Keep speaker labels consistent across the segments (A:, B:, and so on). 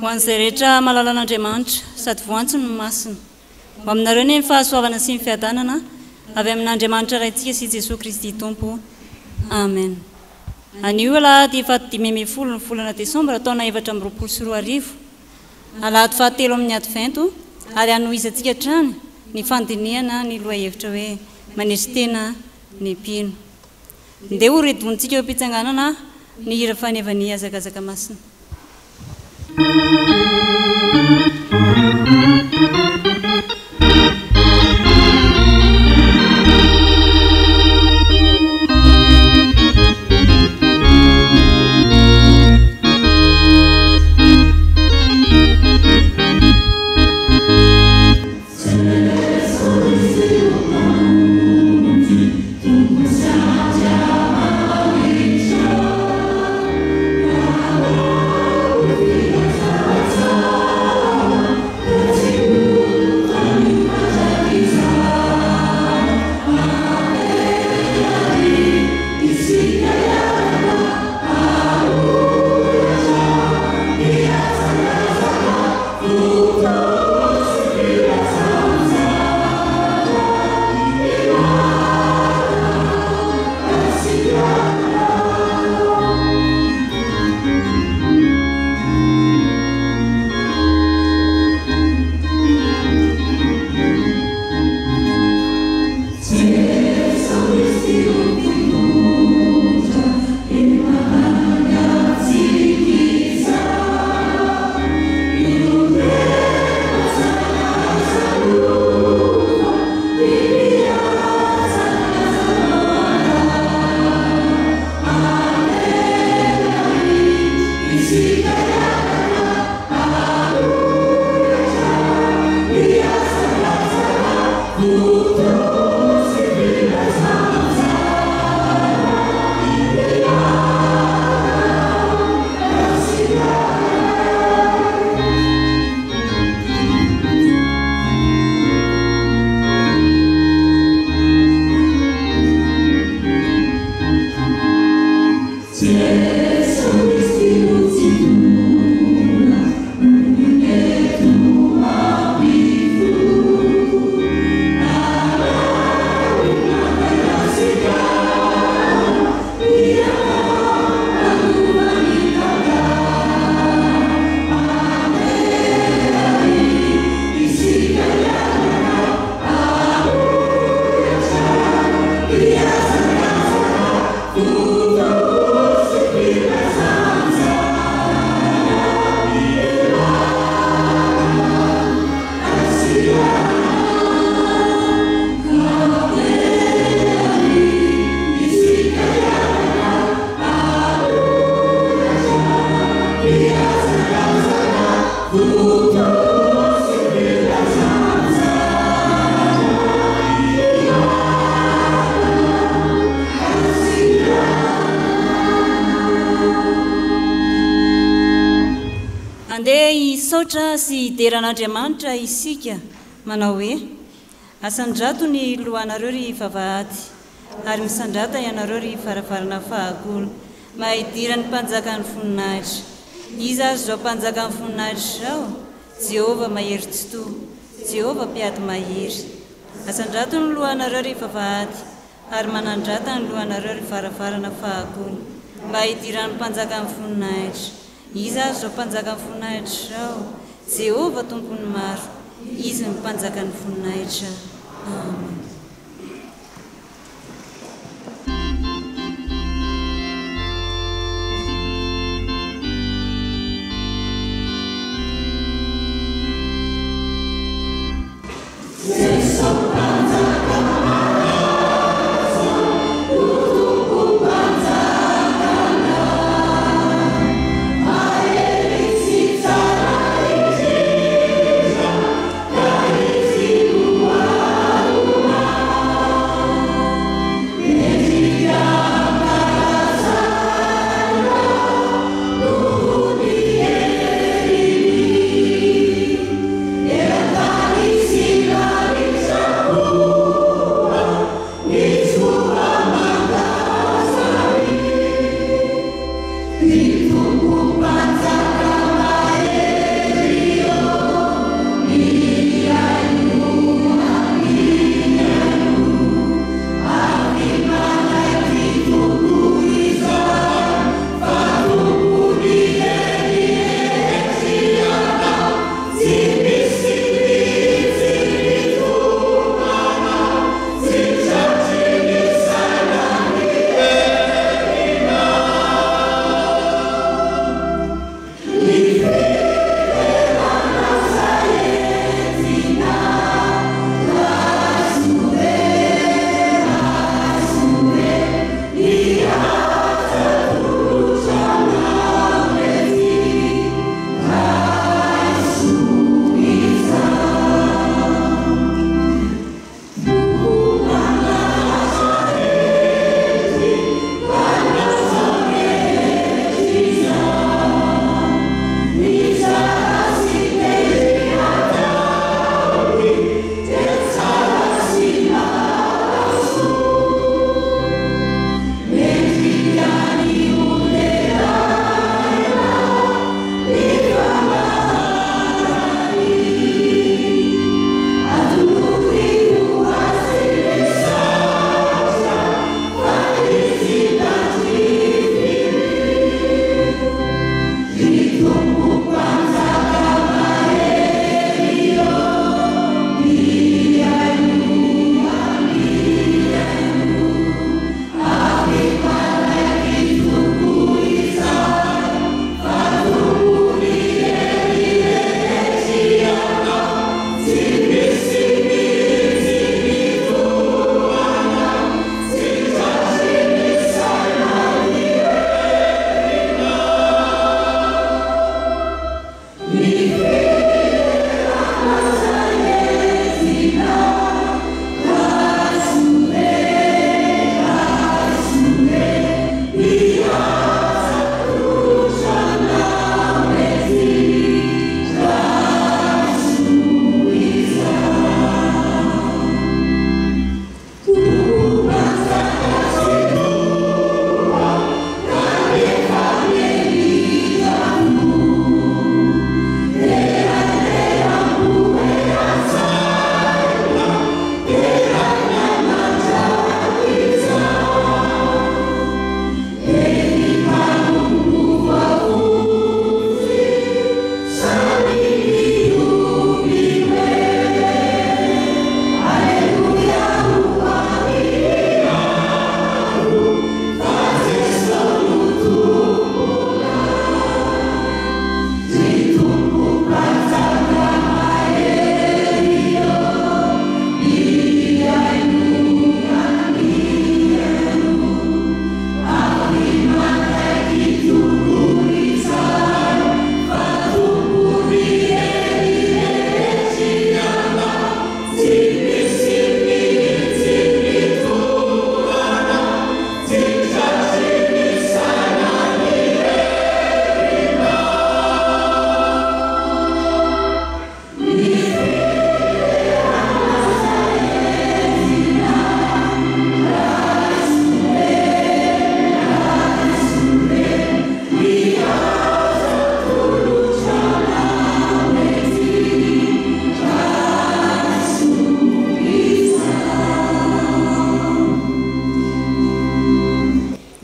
A: ho an'izay rehetra malala an'Andriamanitra sady voantsony no masina ho aminareo ny fahasoavana sy ny fiadanana avy amin'Andriamanitra raintsika sy Jesosy Kristy Tompo. Amen. Anio alahady 25 ny volana Desambra taona 2024 alahady fahatelo amin'ny advento ary anohizantsika trany ny fandinihana ny loha hevitra hoe manesy tena ny mpino. Ndeha ho redontsika eo am-pitsanganana ny hira fanevany azakazaka masina. Sy hideran'Andriamanitra isika manao hoe asandrato ny lohanareo ry vavahady ary misandrata ianareo ry varavarana fahagolo mahidirany mpanjakan'ny voninahitra. Iza azy zao mpanjakan'ny voninahitra zao? Jehova mahery tsy toa, Jehova mpiady mahery. Asandrato ny lohanareo ry vavahady ary manandrata ny lohanareo ry varavarana fahagolo mahidirany mpanjakan'ny voninahitra. Iza azy zao mpanjakan'ny voninahitra zao? Jehova tompony maro, izy ny mpanjakan'ny voninahitra. Amen.
B: Wow.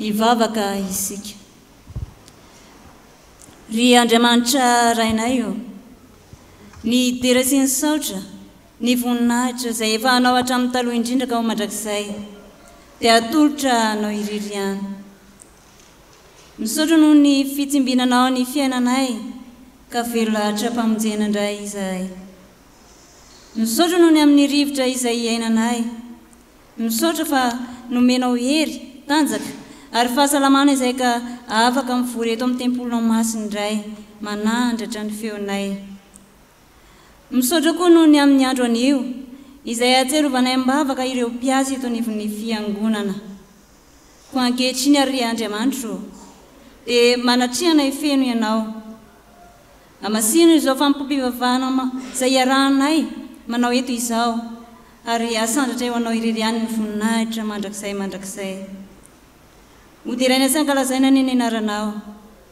A: Ivavaka isika ry Andriamanitra rainay io ny tera sy ny saotra ny voninahitra izay efa hanao hatramin'ny taloha indrindra ka ho mandrakizay dia atolotra anao iriry ihany. Misaotra noho ny fitsimbinanao ny fiainanay ka velona hatra-pamonjena indray izahay. Misaotra noho ny amin'ny rivotra izay iainanay. Misaotra fa nomenao hery tanjaka ary fahasalamana izay ka afaka mivory eto amin'ny tempolinao masina indray manandratra ny feonay. Misaotra koa noho ny amin'ny andro anio izay atserovanay mbavaka ireo mpiasa eto anivon'ny fiangonana. Ho ankehitriny ary Andriamanitra dia manatrihanay feno ianao. Amasino izao fampompivavahana izay iarahanay manao eto izao ary asandatra eo anao irery ihany ny voninahitra mandrakizay. Hodiraina sy ankalazaina ny anaranao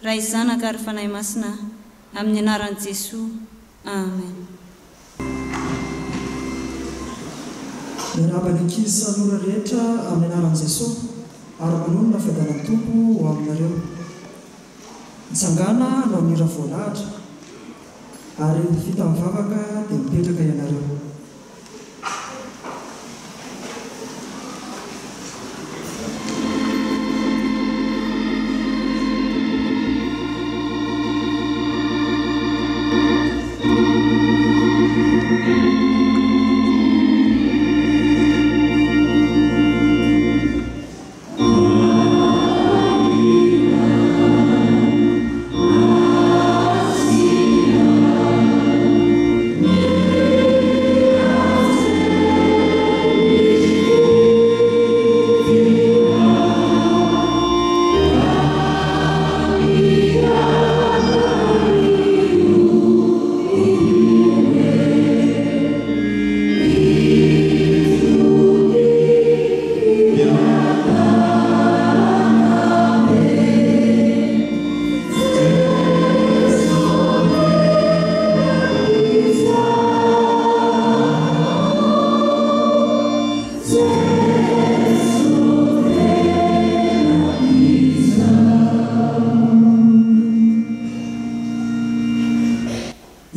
A: raha izanaka ary fanahy masina amin'ny anaran'i Jesoa. Amen.
B: Miarahaba ny ankizy sanora rehetra amin'ny anaran'i Jesoa ary manonona fiadanany Tompo ho aminareo. Mitsangana no amin'ny hira voalahatra ary vita mivavaka dia mipetraka ianareo.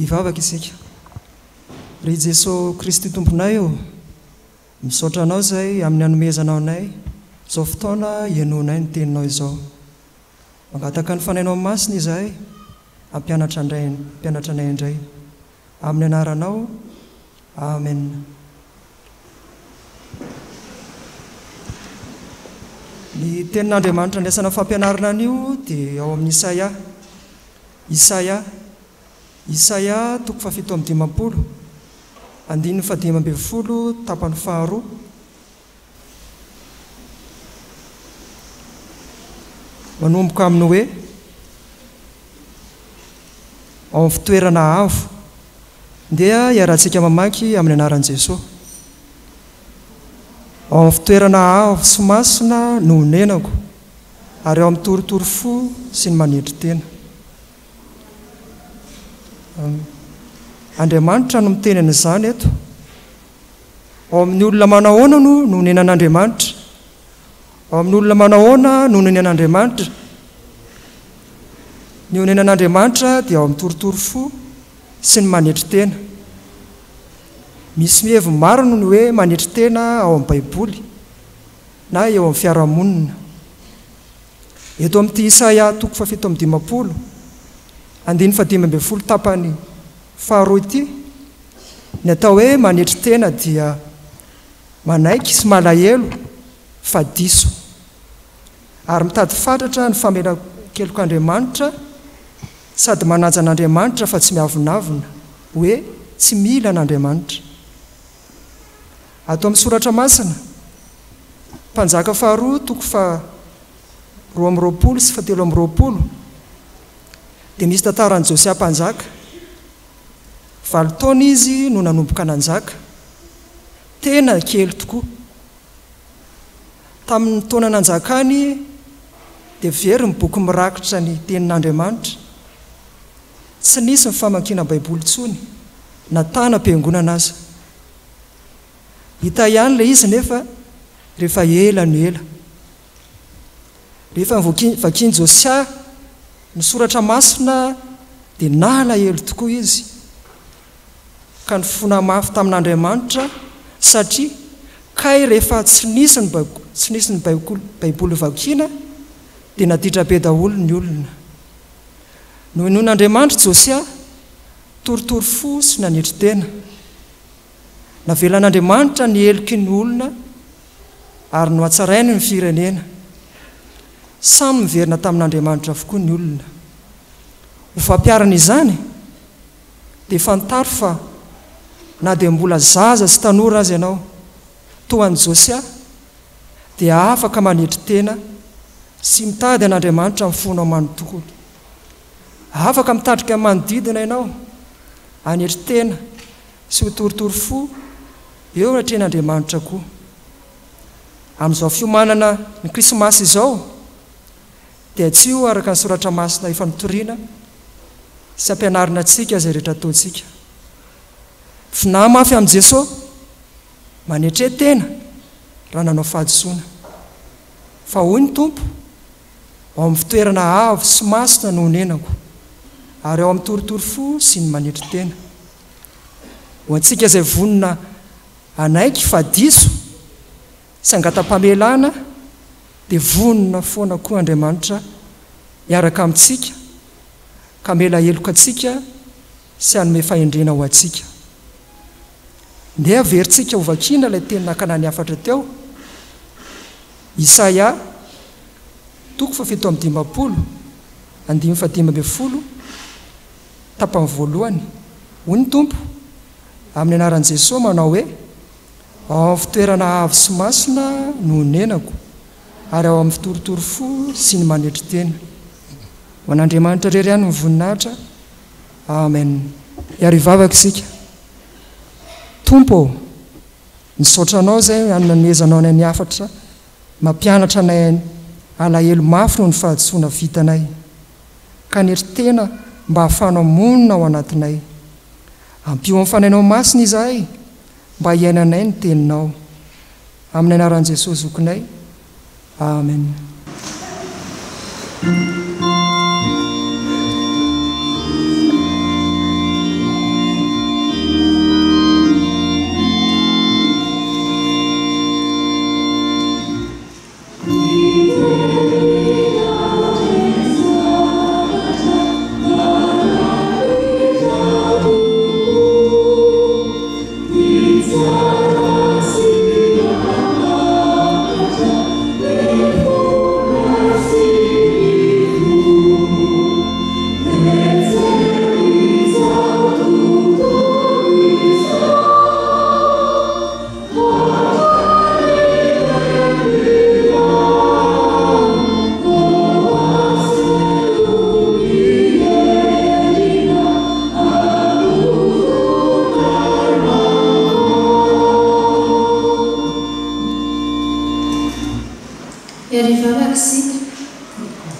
B: Ivavaka isika. Ry Jesosy Kristy Tomponay io, misaotra anao izay amin'ny hanomezanao anay izao fotoana ienoanay ny teninao izao. Mangataka ny fanainao masina izahay hampianatra anay indray. Amin'ny anaranao. Amen. Ny tenin'Andriamanitra andraisana fampianarana anio dia ao amin'ny Isaia Isaia toko fafito amin'ny dimampolo andiny fadimy ambin'ny folo tapany faharoa. Manomboka aminy hoe ao amin'ny fitoerana avo dia iarahantsika mamaky amin'ny anaran'i Jesosy. Ao amin'ny fitoerana avo sy masina no nenako ary ao amin'ny torotoro fo sy ny manetry tena. Andriamanitra no mitenena izany eto. Ao amin'ny olona manahoana no nenan'Andriamanitra. Ao amin'ny olona manahoana no nenan'Andriamanitra. Ny nenan'Andriamanitra dia ao amin'ny torotoro fo sy ny manetry tena. Misy mihevy maro no hoe manetry tena ao amin'ny Baiboly na eo amin'ny fiarahamonina. Eto amin'ity Isaia toko fafito amin'ny dimampolo andiny fadimy ambin'ny folo tapany faharoa ity, ny atao hoe manetry tena dia manaiky sy malahelo fa diso ary mitady fatratra ny famelan-kelok'Andriamanitra sady manaja an'Andriamanitra fa tsy miavonavona hoe tsy mila an'Andriamanitra. Ato amin'ny soratra masina mpanjaka faharoa toko roa amby roapolo sy fatelo amby roapolo dia misy tantaran'i Josia mpanjaka. 20 taona izy no nanomboka nanjaka, tena kely tokoa. Tamin'ny taona nanjakany dia very ny boky mirakitra ny tenin'Andriamanitra. Tsy nisy ny famakiana Baiboly intsony na tana am-piangonana aza. Hita ihany ilay izy nefa rehefa ela no ela. Rehefa vakiany Josia ny soratra masina dia nalahelo tokoa izy ka nifona mafy tamin'Andriamanitra satria kay rehefa tsy nisy ny Baiboly vakiana dia naditra be daholo ny olona. Noho inon'Andriamanitra Josia torotoro fo sy nanetry tena. Navelan'Andriamanitra ny heloky ny olona ary no hatsarainy ny firenena. Samy miverina tamin'Andriamanitra avokoa ny olona. Ho fampiarana izany dia fantaro fa na dia mbola zaza sy tanora azy ianao toa an'i Josia dia afaka manetry tena sy mitady an'Andriamanitra amin'ny fonao manontolo. Afaka mitandrika manodidina ianao anetry tena sy ho torotoro fo eo atren'Andriamanitra koa. Amin'izao fiomanana ny Krismasy izao dia tsy ho araka ny soratra masina efa nitoriana sy ampianarina antsika izay rehetra ataontsika. Finahy mafy amin'i Jesosy manetre tena raha nanao fahadisoana. Fa hoy ny Tompo, ao amin'ny fitoerana avo sy masina no nenako ary ao amin'ny torotoro fo sy ny manetry tena. Ho antsika izay vonona anaiky fa diso sy angata-pamelana dia vonona foana koa Andriamanitra hiaraka amintsika ka mela heloka antsika sy hanome fahendrena ho antsika. Ndeha averintsika ho vakiana ilay teny nakana niafatra teo. Isaia toko fafito amin'ny dimampolo andimy fadimy ambin'ny folo tapany voalohany. Hoy ny Tompo amin'ny anaran'i Jesosy manao hoe ao amin'ny fitoerana avo sy masina no nenako ary ao amin'ny fitorotoro fo sy ny manetry tena. Ho an'Andriamanitra rery ihany ny voninahitra. Amen. Iarivavaka isika. Tompo, nisaotra anao izay nanomezanao anay niafatra, mampianatra anay alahelo mafy noho ny fahadisoana vitanay, ka netry tena mba hahafanao monina ao anatinay. Ampio amin'ny fanainao masina izahay mba hiainanay ny teninao. Amin'ny anaran'i Jesosy zokinay. Amen.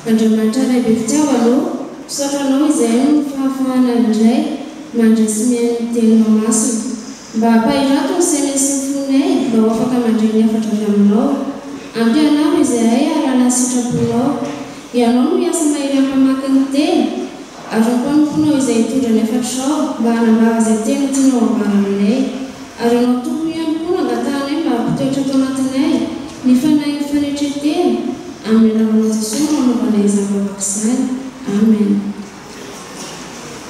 C: Andriamanitra lehibe fitiavanao, pisotranao izay no fahafahana indray mandresy miain'ny teninao masina. Mba hampahirato ny sainay sy ny fonay mba ho afaka mandray ny hafatra avy aminao. Ampianao izay alana sitraponao. Ianao no miasa mahery hampamaky ny teny, ary ny mpanomponao izay hitondra ny hafatrao mba hanambara izay tena tianao ambara aminay. Ary anao tompony ihany koa nangatahanay mba hampitoetra tao anatinay ny fanahy ny fanetretena amin'ny anaran'i Jesosy no hanaovana izany vavaka izany. Amen.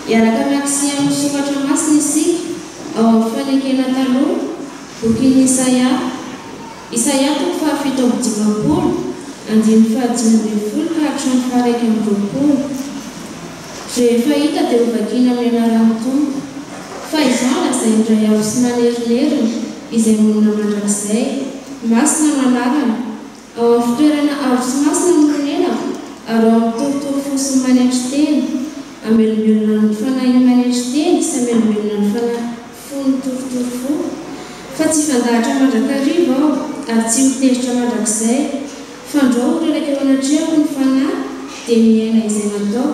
C: Iaraka miakisy amin'ny sokatra masina isika ao amin'ny fanekena taloha bokin'i Isaia toko fahafito amby 20, andiny faha-5 ka hatramin'ny faha-1 amby 20. Rehefa hita dia ho vakiana amin'ny anaran'ny Tompo. Fa izao izay indray avo sy manerinerina izay monina mandrakizay, masina manarana, ao amin'ny fitoerana avo sy masina monenako, ary ao amin'ny torotoro fo sy manetry teny, amelombelona ny fanahy manetry teny sy amelombelona ny fanahy fony torotoro fo. Fa tsy fandahatra mandrakariva aho, ary tsy hotezitra mandrakizay. Fandrao reraka eo anatrehako ny fanahy dia miaina izay natao.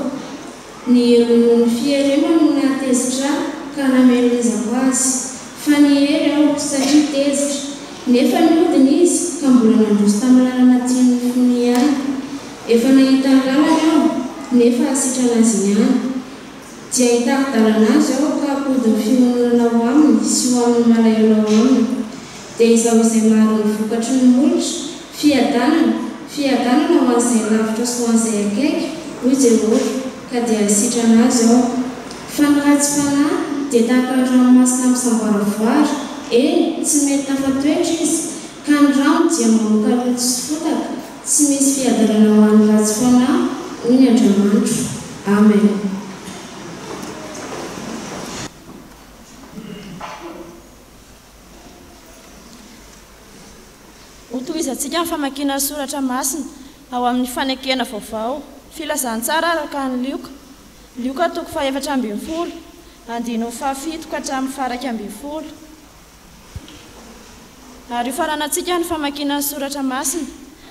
C: Ny hery noho ny fieremana no nahatezitra ka namelonizako azy. Fa ny hery aho satria tezitra, nefa niodina izy ka mbola nandroso tamin'ny lalana tian'ny fony ihany. Efa nahita ny lalany aho, nefa hasitrana azy ihany. Dia hitako-dalana azy aho ka apodiny fiononana ho aminy sy ho amin'ny malahelo ao aminy. Dia izao izay maro ny vokatry ny molotra, fiadanana ho an'izay lavitra sy ho an'izay akaiky, hoy Jehovah, ka dia hasitrana azy aho. Fa ny ratsy fanahy dia tahaka ny ranomasina misamboaravoara, eny tsy mety tafatoetra izy, ka ny rano dia mamoaka loto sy fotaka, tsy misy fiadarana ho an'ny ratsy fanahy, hoy ny Andriamanitra. Amen.
D: Hotohizantsika ny famakiana soratra masina ao amin'ny fanekena vaovao, filazantsara araka ny Lioka toko faha-4 ambin'ny 10, andino faha-7 ka hatramin'ny faha-1 ambin'ny 10. Ary faranantsika ny famakiana soratra masina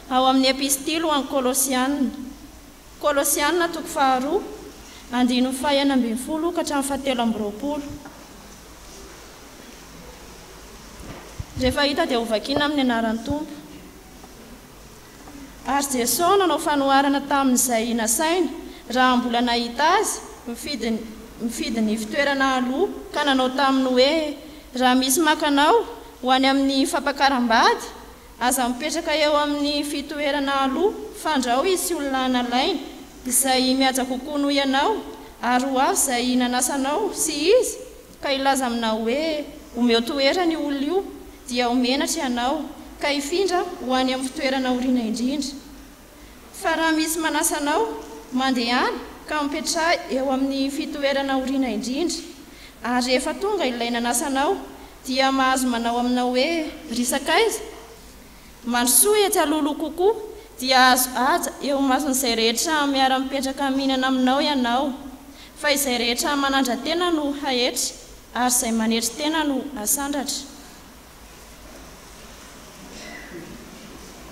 D: ao amin'ny epistily ho an'ny Kolosianina toko faha-2, andino faha-4 ambin'ny 10 ka hatramin'ny faha-7 amby 20. Rehefa hita dia ho vakiana amin'ny anaran'ny Tompo. Ary Jesosy nanao fanoharana tamin'izay nasaina raha mbola nahita azy mifidy ny fitoerana aloha, ka nanao taminy hoe raha misy makanao ho any amin'ny fampakaram-bady, aza mipetraka eo amin'ny fitoerana aloha, fandrao izy sy olona nalaina izay mihaja kokoa noho ianao, ary ho avy izay nanasanao sy izy, ka ilaza aminao hoe omeo toerana io olona io, dia omenatra ianao ka hifindra ho any amin'ny fitoerana oriana indrindra. Fa raha misy manasanao mandehana ka mipetraha eo amin'ny fitoerana oriana indrindra, ary rehefa tonga ilay nanasanao dia mahazo manao aminao hoe risakaiza, mandrosoa etsy alohaloha kokoa, dia azo aja eo mason'izay rehetra miara-mipetraka mihinana aminao ianao. Fa izay rehetra manandra tena no hahetry, ary izay manetry tena no asandratra.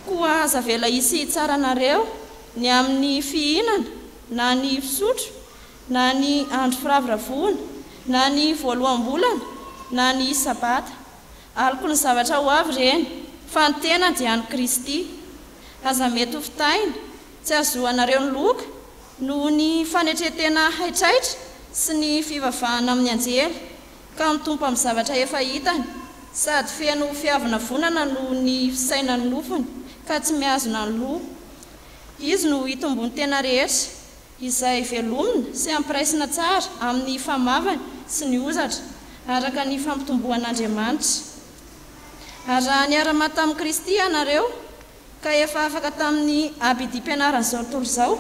D: Koa aza vela hisy tsara nareo ny amin'ny fihinana, na ny fisotro, na ny andro firavoravoana, na ny voalohambolana, na ny sabata. Aloko ny zavatra ho avy ireny, fa ny tena dia ny Kristy. Aza mety ho fitaina, tsy azohanareo ny loka noho ny fanetretena haitraitra sy ny fivavahana amin'ny anjely, ka mitompo amin'ny zavatra efa hitany, sady feno fiavana vonana noho ny fisainany nofony, ka tsy mihazona ny loha. Izy no hitombony tena rehetra, izay velomina sy ampiraisina tsara amin'ny famavany sy ny ozatra, araka ny fampitomboan'Andriamanitra. Ary raha niara-mady tamin'i Kristy ianareo, ka efa afaka tamin'ny abidi-pianaran'izao tontolo izao,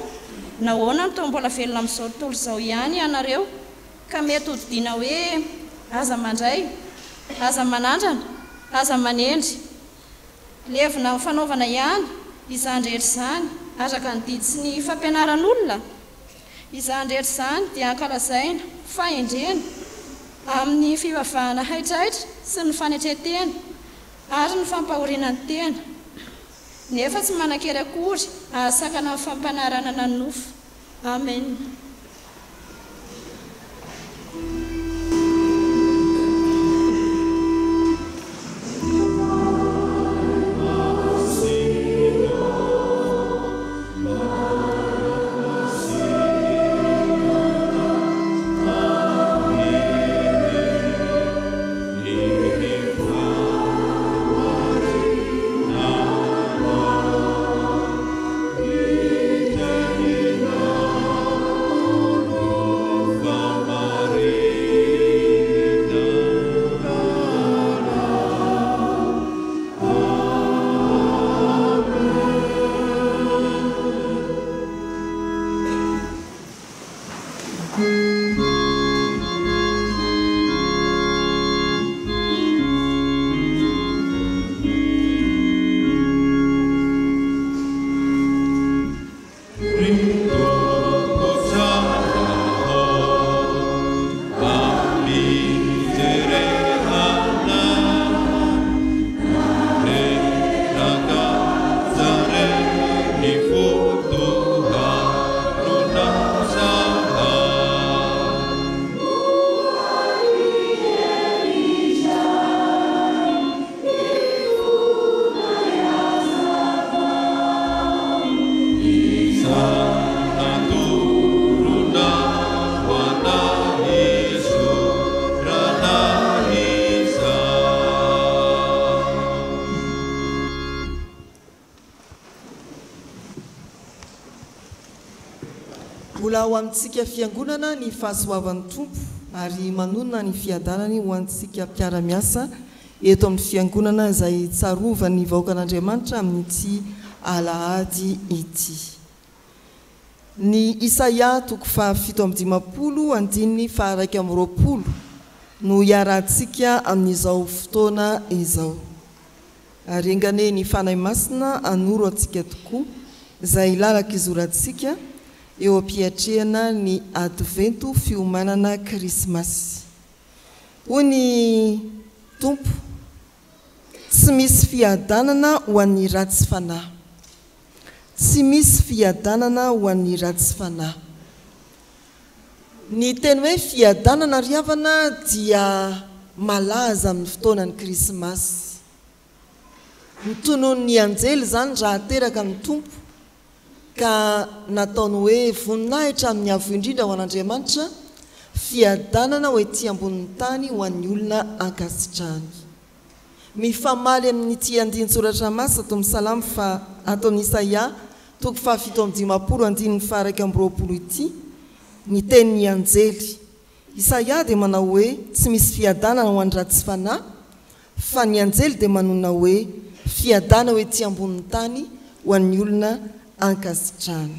D: nahoana no toa mbola velona amin'izao tontolo izao ihany ianareo, ka mety hodidiana hoe aza mandray, aza manandrana, aza manendry. Levina fanaovana ihany izany rehetra izany, araka ny didy sy ny fampianaran'olona. Izany rehetra izany dia ankalazaina fahendrena amin'ny fivavahana haitraitra sy ny fanetretena, ary ny fampahorinan'ny tena. nefa tsy manan-kery akory sakana fampanarana na nofo. Amen.
E: Ho amintsika fiangonana ny fahasoavan'ny tompo ary manonona ny fiadanany ho antsika mpiara-miasa eto amin'ny fiangonana izay tsarovan'ny vahoakan'Andriamanitra amin'ity alahady ity. Ny Isaia 7:20 no iarahantsika amin'izao fotoana izao. Ary engane ny fanahy masina anoro antsika tokoa izay lalaka izorantsika eo ampiatrehana ny advento fiomanana krismasy. Hoy ny tompo, tsy misy fiadanana ho an'ny ratsy fanahy. Tsy misy fiadanana ho an'ny ratsy fanahy. Ny teny hoe fiadanana riavana dia malaza amin'ny fotoanan'ny krismasy. Ny tonon'ny anjely zany raha teraka amin'ny tompo ka nataony hoe voninahitra amin'ny avo indrindra ho an'Andriamanitra fiadanana ho ety ambonin'ny tany ho an'ny olona ankasitrahany. Mifamaly amin'ity andin-tsoratra masina ato amin'ny Salamo fa ato amin'ny Isaia 7:20 ity ny tenin'ny anjely. Isaia dia manao hoe tsy misy fiadanana ho an'ny ratsy fanahy, fa ny anjely dia manona hoe fiadana ho ety ambonin'ny tany ho an'ny olona ankasitrahany.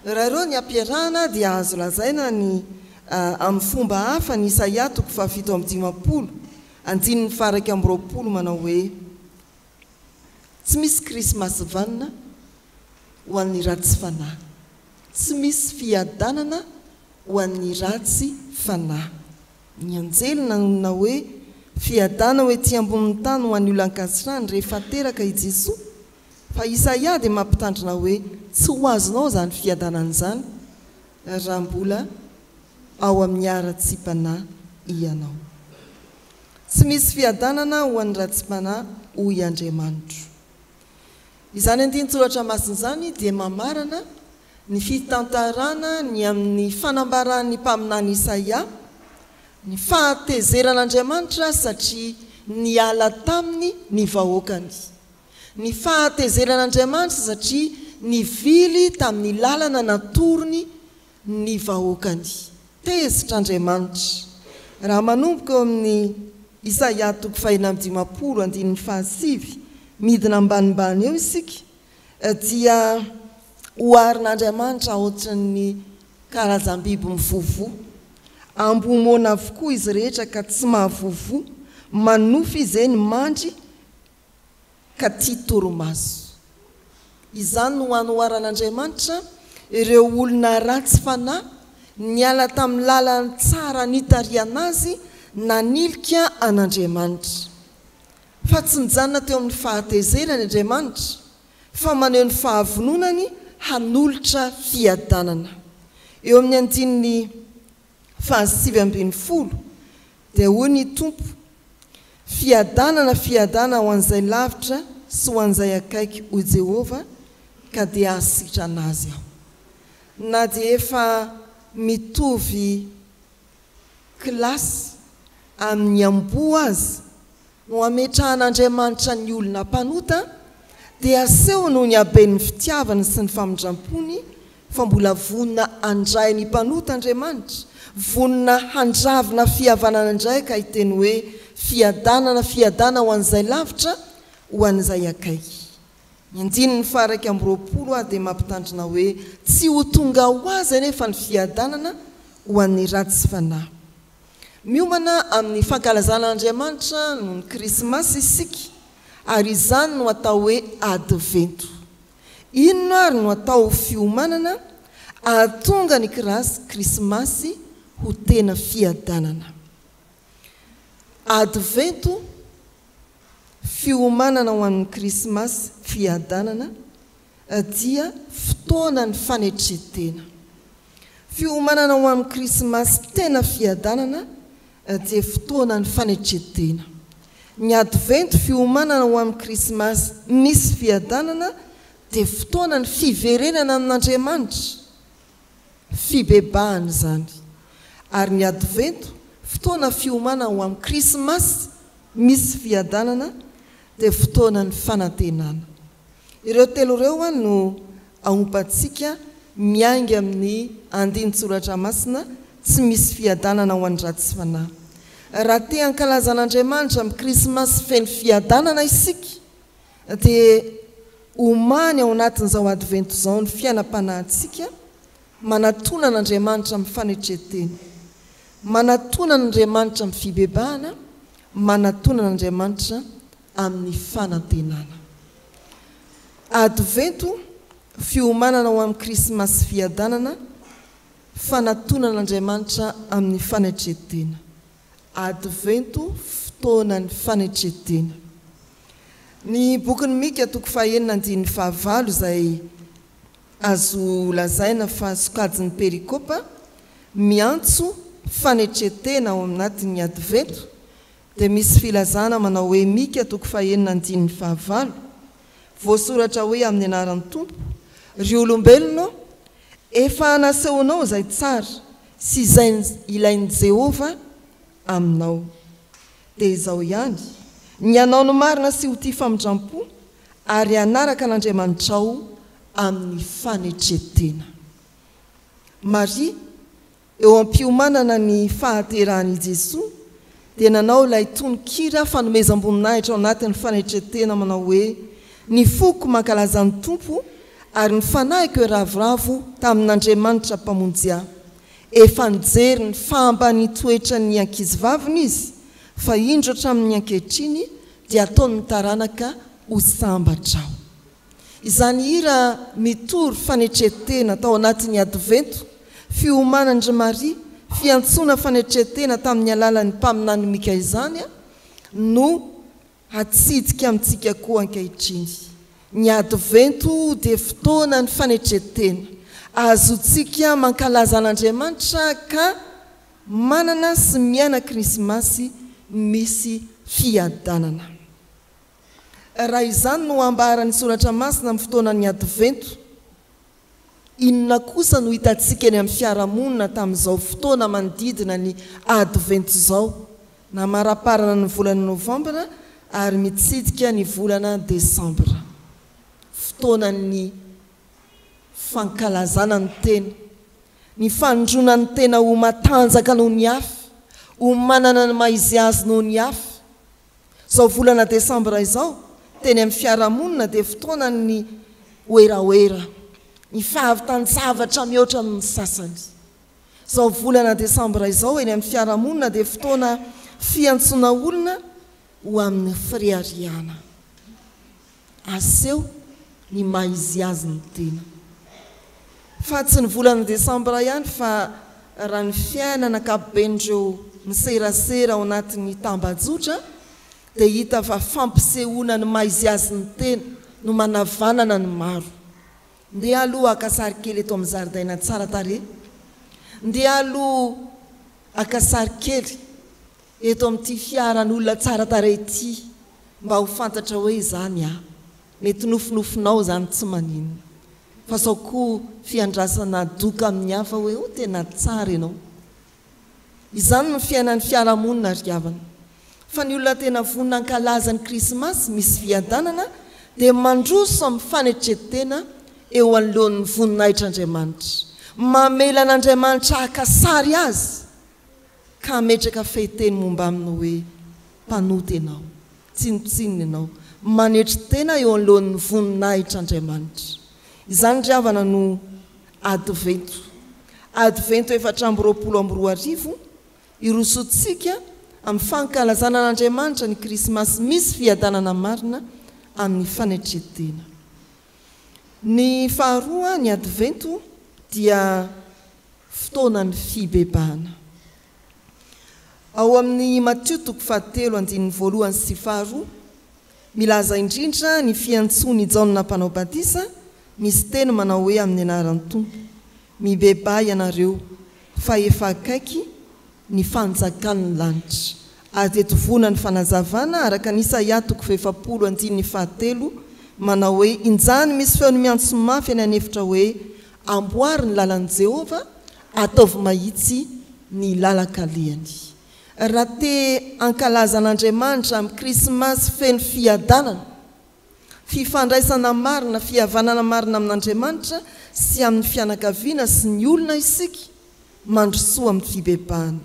E: Raha ireo ny ampiarahana dia azo lazaina ny amin'ny fomba hafa ny Isaia 7:20 manao hoe tsy misy krismasy vanina ho an'ny ratsy fanahy, tsy misy fiadanana ho an'ny ratsy fanahy. Ny anjely nanona hoe fiadana ho ety ambonin'ny tany ho an'ny olona ankasitrahany rehefa teraka i Jesoa. Fa Isaia dia mampitandrina hoe tsy ho azonao zany fiadanana izany raha mbola ao amin'ny ara-tsi-panahy ianao. Tsy misy fiadanana ho an'ny ratsy-panahy hoy Andriamanitra. Izany andin-tsoratra masina izany dia mamarana ny fitantarana ny amin'ny fanambaran'ny mpaminany Isaia ny fahatezeran'Andriamanitra satria niala taminy ny vahoakany. Ny fahatezeran'Andriamanitra satria nivily tamin'ny lalana natorony ny vahoakany. Tezitr'Andriamanitra. Raha manomboka eo amin'ny Isaia 7:20 midina ambanimbany eo isika dia oharin'Andriamanitra ohatran'ny karazam-biby mivovo. Ambomona avokoa izy rehetra ka tsy mahavovo, manofy izy eny mandry ka tia toromaso. Izany no anoharan'Andriamanitra ireo olona ratsy fanahy niala tamin'ny lalany tsara nitariana azy nanilika an'Andriamanitra. Fa tsy nijanona teo amin'ny fahatezerany Andriamanitra fa maneho ny fahavononany hanolotra fiadanana. Eo amin'ny andininy 7:20 dia hoy ny tompo: fiadana ho an'izay lavitra sy ho an'izay akaiky ho Jehova, ka dia asitra anazy aho. Na dia efa mitovy kilasy amin'ny amboa azy no ametrahan'Andriamanitra ny olona mpanota, dia aseho noho ny haben'ny fitiavany sy ny famindrampony fa mbola vonina handray ny mpanota Andriamanitra, vonina handravina fihavanana indray, ka hiteny hoe fiadana ho an'izay lavitra ho an'izay akaiky. Ny 9:20 dia mampitandrina hoe tsy ho tonga ho azy anefa ny fiadanana ho an'ny ratsy fanahy. Miomana amin'ny fankalazan'Andriamanitra noho ny Krismasy isika, ary izany no atao hoe advento. Inona ary no atao fiomanana ahatonga ny Krismasy ho tena fiadanana. Advento, fiomanana ho an'ny Krismasy, fiadanana, dia fotoana ny fanetretena. Fiomanana ho an'ny Krismasy tena fiadanana dia fotoana ny fanetretena. Ny advento, fiomanana ho amin'ny Krismasy misy fiadanana, dia fotoana ny fiverenana amin'Andriamanitra, fibebahana zany. Ary ny advento, fotoana fiomanana ho amin'ny Krismasy misy fiadanana, dia fotoana ny fanantenana. Ireo telo ireo no aompantsika miainga amin'ny andinin-tsoratra masina tsy misy fiadanana ho an'ny ratsy fanahy. Raha te hankalazan'Andriamanitra amin'ny Krismasy feno fiadanana isika, dia omany ao anatin'izao advento izao ny fiainam-panahintsika, manatona an'Andriamanitra amin'ny fanetretena, manatona an'Andriamanitra amin'ny fibebahana, manatona an'Andriamanitra amin'ny fanantenana. Advento, fiomanana ho amin'ny Krismasy fiadanana, fanatona an'Andriamanitra amin'ny fanetretena. Advento, fotoana ny fanetretena. Ny bokin'ny Mika 9:15 izay azo lazaina fa sokajin'ny perikopa miantso fanetretena ao anatin'ny advento, dia misy filazana manao hoe Mika 9:15 voasoratra hoe amin'ny anaran'ny tompo: ry olombelona, efa anasehonao izay tsara sy izay ilain'i Jehova aminao. Dia izao ihany, ny anao no marina sy ho tia famindrampo, ary anaraka an'Andriamanitra ao amin'ny fanetretena. Maria, eo am-piomanana ny fahaterahan'i Jesoa, dia nanao ilay tononkira fanomezam-boninahitra ao anatin'ny fanetretena manao hoe: ny foko mankalaza ny tompo, ary ny fanahiko ravoravo tamin'Andriamanitra mpamonjy ahy. Efa nijery ny fahambany toetra ny ankizivaviny izy, fa indro hatramin'ny ankehitriny dia ataony taranaka ho sambatra ao. Izany hira mitory fanetretena tao anatin'ny advento, fiomanan'i Maria, fiantsoana fanetretena tamin'ny alalan'ny mpaminany Mika izany, no hatsidika amintsika koa ankehitriny. Ny advento dia fotoana ny fanetretena, azontsika mankalaza an'Andriamanitra ka manana sy miaina Krismasy misy fiadanana. Raha izany no ambaran'ny soratra masina amin'ny fotoanan'ny advento, inona kosa no hitantsika eny amin'ny fiarahamonina tamin'izao fotoana manodidina ny advento izao, na maraparana ny volana novambra ary mitsidika ny volana desambra, fotoanan'ny fankalazana ny tena, ny fandrona ny tena ho matanjaka noho ny hafa, ho manana ny maizy azy noho ny hafa. Izao volana desambra izao, teny amin'ny fiarahamonina dia fotoana ny oeraoera, ny fahavitan-javatra mihoatra amin'ny sasany. Izao volana desambra izao eny amin'ny fiarahamonina dia fotoana fiantsoana olona ho amin'ny firiariana, aseho ny maizy azy ny tena. Fa tsy ny volana desambra ihany, fa raha ny fiainana ankapobendreo miserasera ao anatin'ny tambajotra, dia hita fa fampisehoana ny maizy azy ny tena, no manavanana ny maro ndeha aloha akasary kely eto amin'ny zaridaina tsara tare ndeha aloha akasary kely eto amin'ity fiaran'olona tsara tare ity mba ho fantatra hoe izany mety nofinofinao zany tsy manino fa sao koa fiandrasana doka amin'ny hafa hoe o tena tsara ianao izany no fiainan'ny fiarahamonina ryavana fa ny olona tena vonina ankalazany krismasy misy viadanana dia mandroso amin'ny fanetretena eo anolohan'ny voninahitr'Andriamanitra mamela an'Andriamanitra akasary azy ka ametraka fehiteny momba aminy hoe mpanoty ianao tsinotsinona ianao manetry tena eo anolohan'ny voninahitr'Andriamanitra izany ry havana no advento 420 irosotsika amin'ny fankalazana an'Andriamanitra ny krismasy misy fiadanana marina amin'ny fanetretena. Ny faharoa ny advento dia fotoanan'ny fibebahana. Ao amin'ny Matthieu 7:1-2 milaza indrindra ny fiantsony Jaona mpanao batisa, misy teny manao hoe amin'ny anaran'ny Tompo, mibeba ianareo fa efa akaiky ny fanjakan'ny lanitra. Ary etovona ny fanazavana araka ny Isaia 7:7 manao hoe injany misy feony miantso mafy any anefitra hoe amboary ny lalan'i Jehova, ataovy mahitsy ny lalakaleany. Raha te ankalazan'Andriamanitra amin'ny krismasy feno fiadanana, fifandraisana marina, fihavanana marina amin'Andriamanitra sy amin'ny fianakaviana sy ny olona isika, mandrosoa amin'ny fibebahana.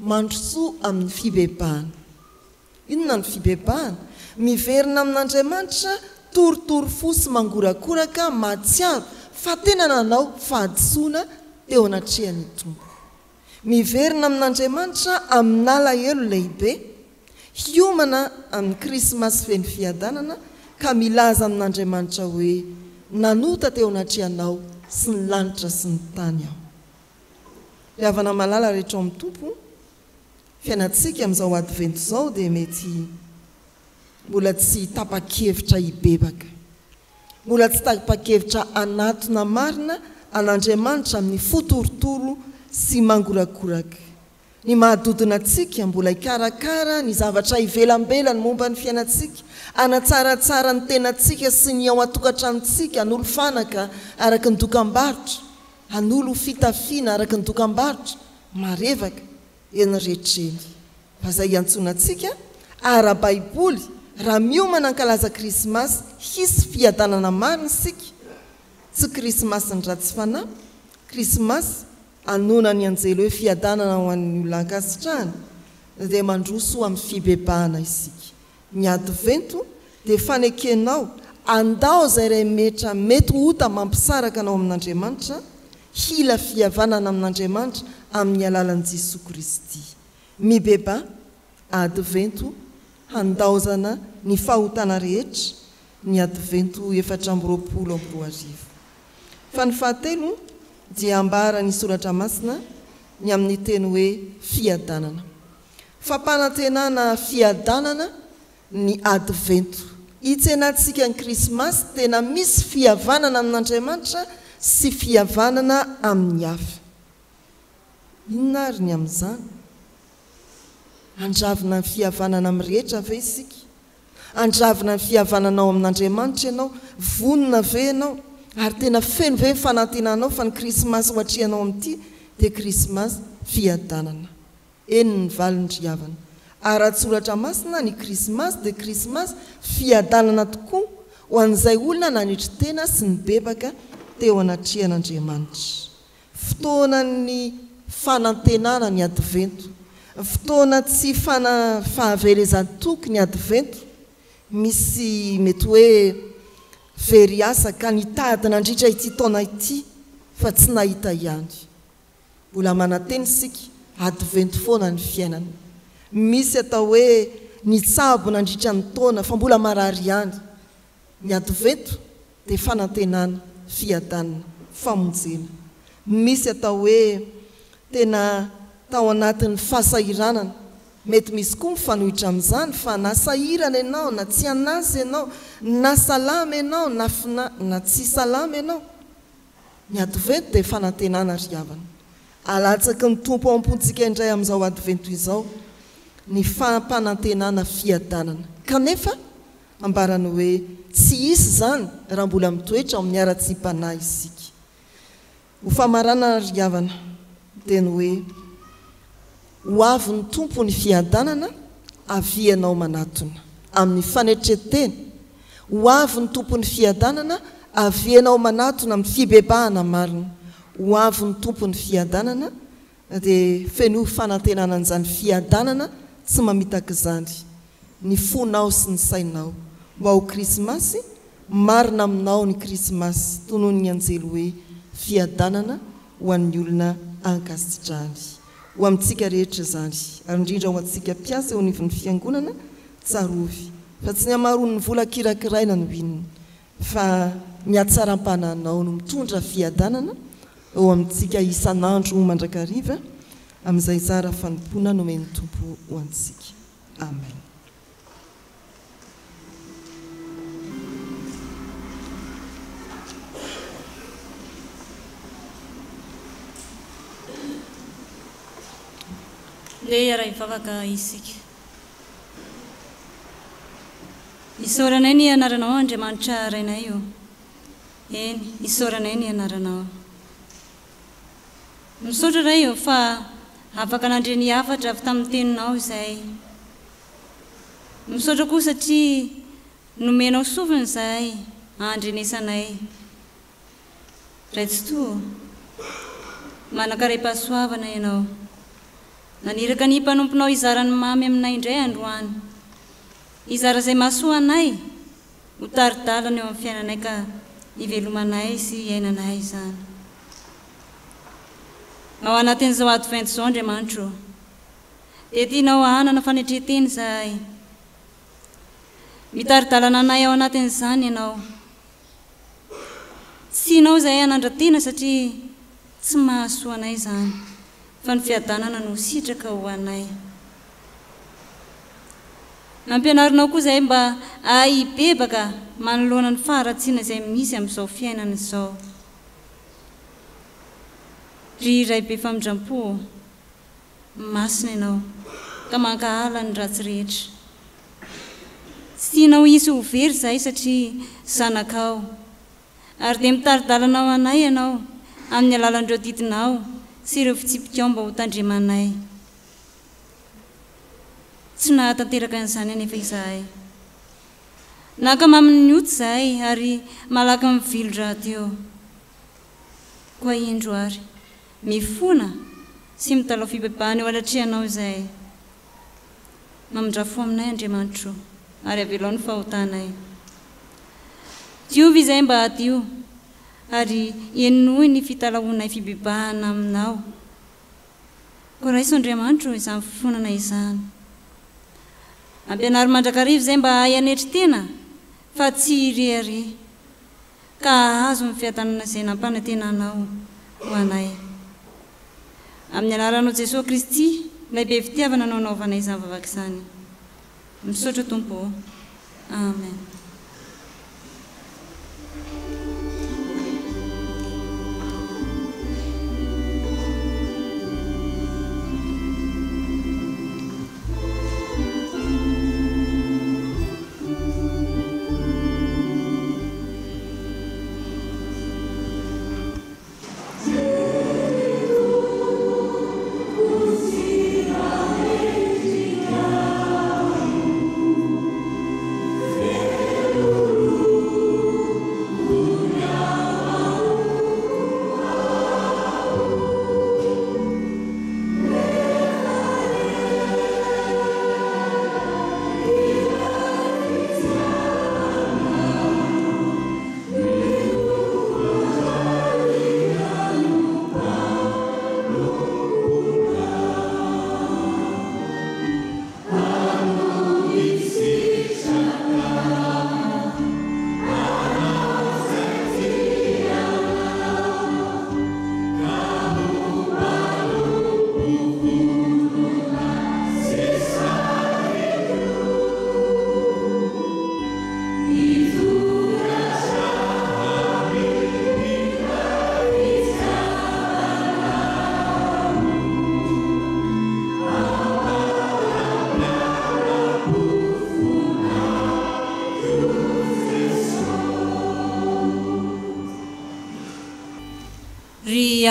E: Mandrosoa amin'ny fibebahana. Inona ny fibebahana? Miverina amin'Andriamanitra, torotoro fosy mangorakoraka, mahatsiaro fa tena nanao fahadisoana teo anatrehan'ny Tompo. Miverina amin'Andriamanitra amin'ny alahelo lehibe, hiomana amin'ny krismasy feno fiadanana ka milaza amin'Andriamanitra hoe nanota teo anatrehanao sy ny lanitra sy ny tany aho. Havana malala rehetra amin'ny Tompo, fiainantsika amin'izao advento izao dia mety mbola tsy tapa-kevitra hibebaka, mbola tsy tapa-kevitra anatona marina an'Andriamanitra amin'ny fotorotoro sy mangorakoraka. Ny mahadodina antsika mbola hikarakara ny zavatra ivelambelany momba ny fiainantsika, anatsaratsara ny tenantsika sy ny ao atokantranotsika, hanolo fanaka araka ny dokam-barotra, hanolo fitafiana araka ny dokam-barotra, marevaka eny rehetreny. Fa izay iantsona antsika ara-baiboly, raha miomana ankalaza krismasy, hisy fiadanana marina isika. Tsy krismasy ny ratsy fanahy, krismasy anona ny anjely hoe fiadanana ho an'ny olona ankasitrahana, dia mandroso amin'ny fibebahana isika. Ny advento dia fanekenao andao izay rehetra mety hota mampisaraka anao amin'Andriamanitra, hila fihavanana amin'Andriamanitra amin'ny alalan'i Jesosy Kristy. Mibeba advento handaozana ny fahotana rehetra, ny advento 420. Fa ny fahatelo dia ambara ny soratra masina ny amin'ny teny hoe fiadanana. Fampanantenana fiadanana ny advento. Hitsenantsika ny krismasy tena misy fihavanana amin'Andriamanitra sy fihavanana amin'ny hafa. Inona ary ny amin'izany? Andravina ny fihavanana amin'ny rehetra ve isika? Andravina ny fihavananao amin'Andriamanitra ianao? Vonina ve ianao? Ary tena feno ve fanantenanao fa ny krismasy ho atrehanao amin'ity dia krismasy fiadanana. Eny ny valin-driavana. Ara-tsoratra masina ny krismasy dia krismasy fiadanana tokoa ho an'izay olona nanetry tena sy ny bebaka teo anatrehan'Andriamanitra. Fotoana ny fanantenana ny advento, fotoana tsy fahavelezan-toky ny advento. Misy mety hoe very asa ka nitady nandritra ity taona ity fa tsy nahita ihany. Mbola mananteny isika advento foana ny fiainana. Misy atao hoe nitsabo nandritra ny taona fa mbola marary ihany. Ny advento dia fanantenana, fiadanana, famonjena. Misy atao hoe tena tao anatin'ny fahasahiranana. mety misy koa mifanohitra amin'izany fa na sahirana ianao na tsy anazy ianao na salama ianao na tsy salama ianao ny advento dia fanantenana ry havana alatsaky ny tompo ao am-pontsika indray amin'izao advento izao ny fampanantenana fiadanana kanefa ambarany hoe tsy isy zany raha mbola mitoetra amin'ny ara-tsy mpanahy isika ho famarana ry havana teny hoe ho avy ny tompo ny fiadanana avianao manatona amin'ny fanetreteny ho avy ny tompo ny fiadanana avianao manatona amin'ny fibebahana marina ho avy ny tompo ny fiadanana dia feno fanantenana an'izany fiadanana tsy mamitaka izany ny fonao sy ny sainao mba ho krismasy marina aminao ny krismasy toy noho ny anjely hoe fiadanana ho an'ny olona ankasitrany ho amintsika rehetra zany ary indrindra ho antsika mpiasa eo anivon'ny fiangonana tsarovy fa tsy ny hamaron'ny vola kirakiraina no inona fa ny hatsaram-pananao no mitondra fiadanana eo amintsika isan'andro mandrakariva amin'izay tsara fanompona nomeny tompo ho antsika amen.
A: le raha ivavaka isika isaoranay ny anaranao Andriamanitra rainay io eny isaoranay ny anaranao misaotra ray io fa afaka nandre ny hafatra avy tamin'ny teninao izay misaotra koa satria nomenao sofiny izay andrenesanay raitsy to manakaray-pahasoavana ianao naniraka ny mpanomponao izarany mamy aminay indray androany izara izay mahasoa anay ho taridalana eo amin'ny fiainanay ka hivelomanay sy iainanay izany ao anatin'izao advento izao Andriamanitro dia tianao hanana fanetreteny izahay mitaridalana anay ao anatin'izany ianao tsy ianao izay hanandratena satria tsy mahasoa anay izany fa ny fiadanana no sitraka ho anay ampianarinao koa izay mba ahibebaka manoloana ny faharatsiana izay misy amin'izao fiainana izao ry ray be famindram-po masina ianao ka mankahala ny ratsy rehetra tsy tianao isy ho very izay satria zanakao ary dia mitaridalanao anay ianao amin'ny alalan'ireo didinao sy ireo fitsipikao mba ho tandremanay tsy nahatanteraka an'izany anefa izahay nakamaminy oto izahay ary malaky mivilo raha teo koa indro ary mifona sy mitalao fibebahana eo alatrehanao izahay mamindrafo aminay Andriamanitro ary avelao ny fahotanay diovy izay mba adio ary enoy ny fitalaonay fibebahana aminao koa raiso Andriamanitro izany fifonana izany ampianary mandrakarivo izay mba hay anetry tena fa tsy ireare ka ahazo ny fiadanana izay nampanantenanao ho anay amin'ny anaranao Jesosy Kristy ilay be fitiavana no anaovanay izany vavaka izany misaotra Tompo amen.
F: Yeah.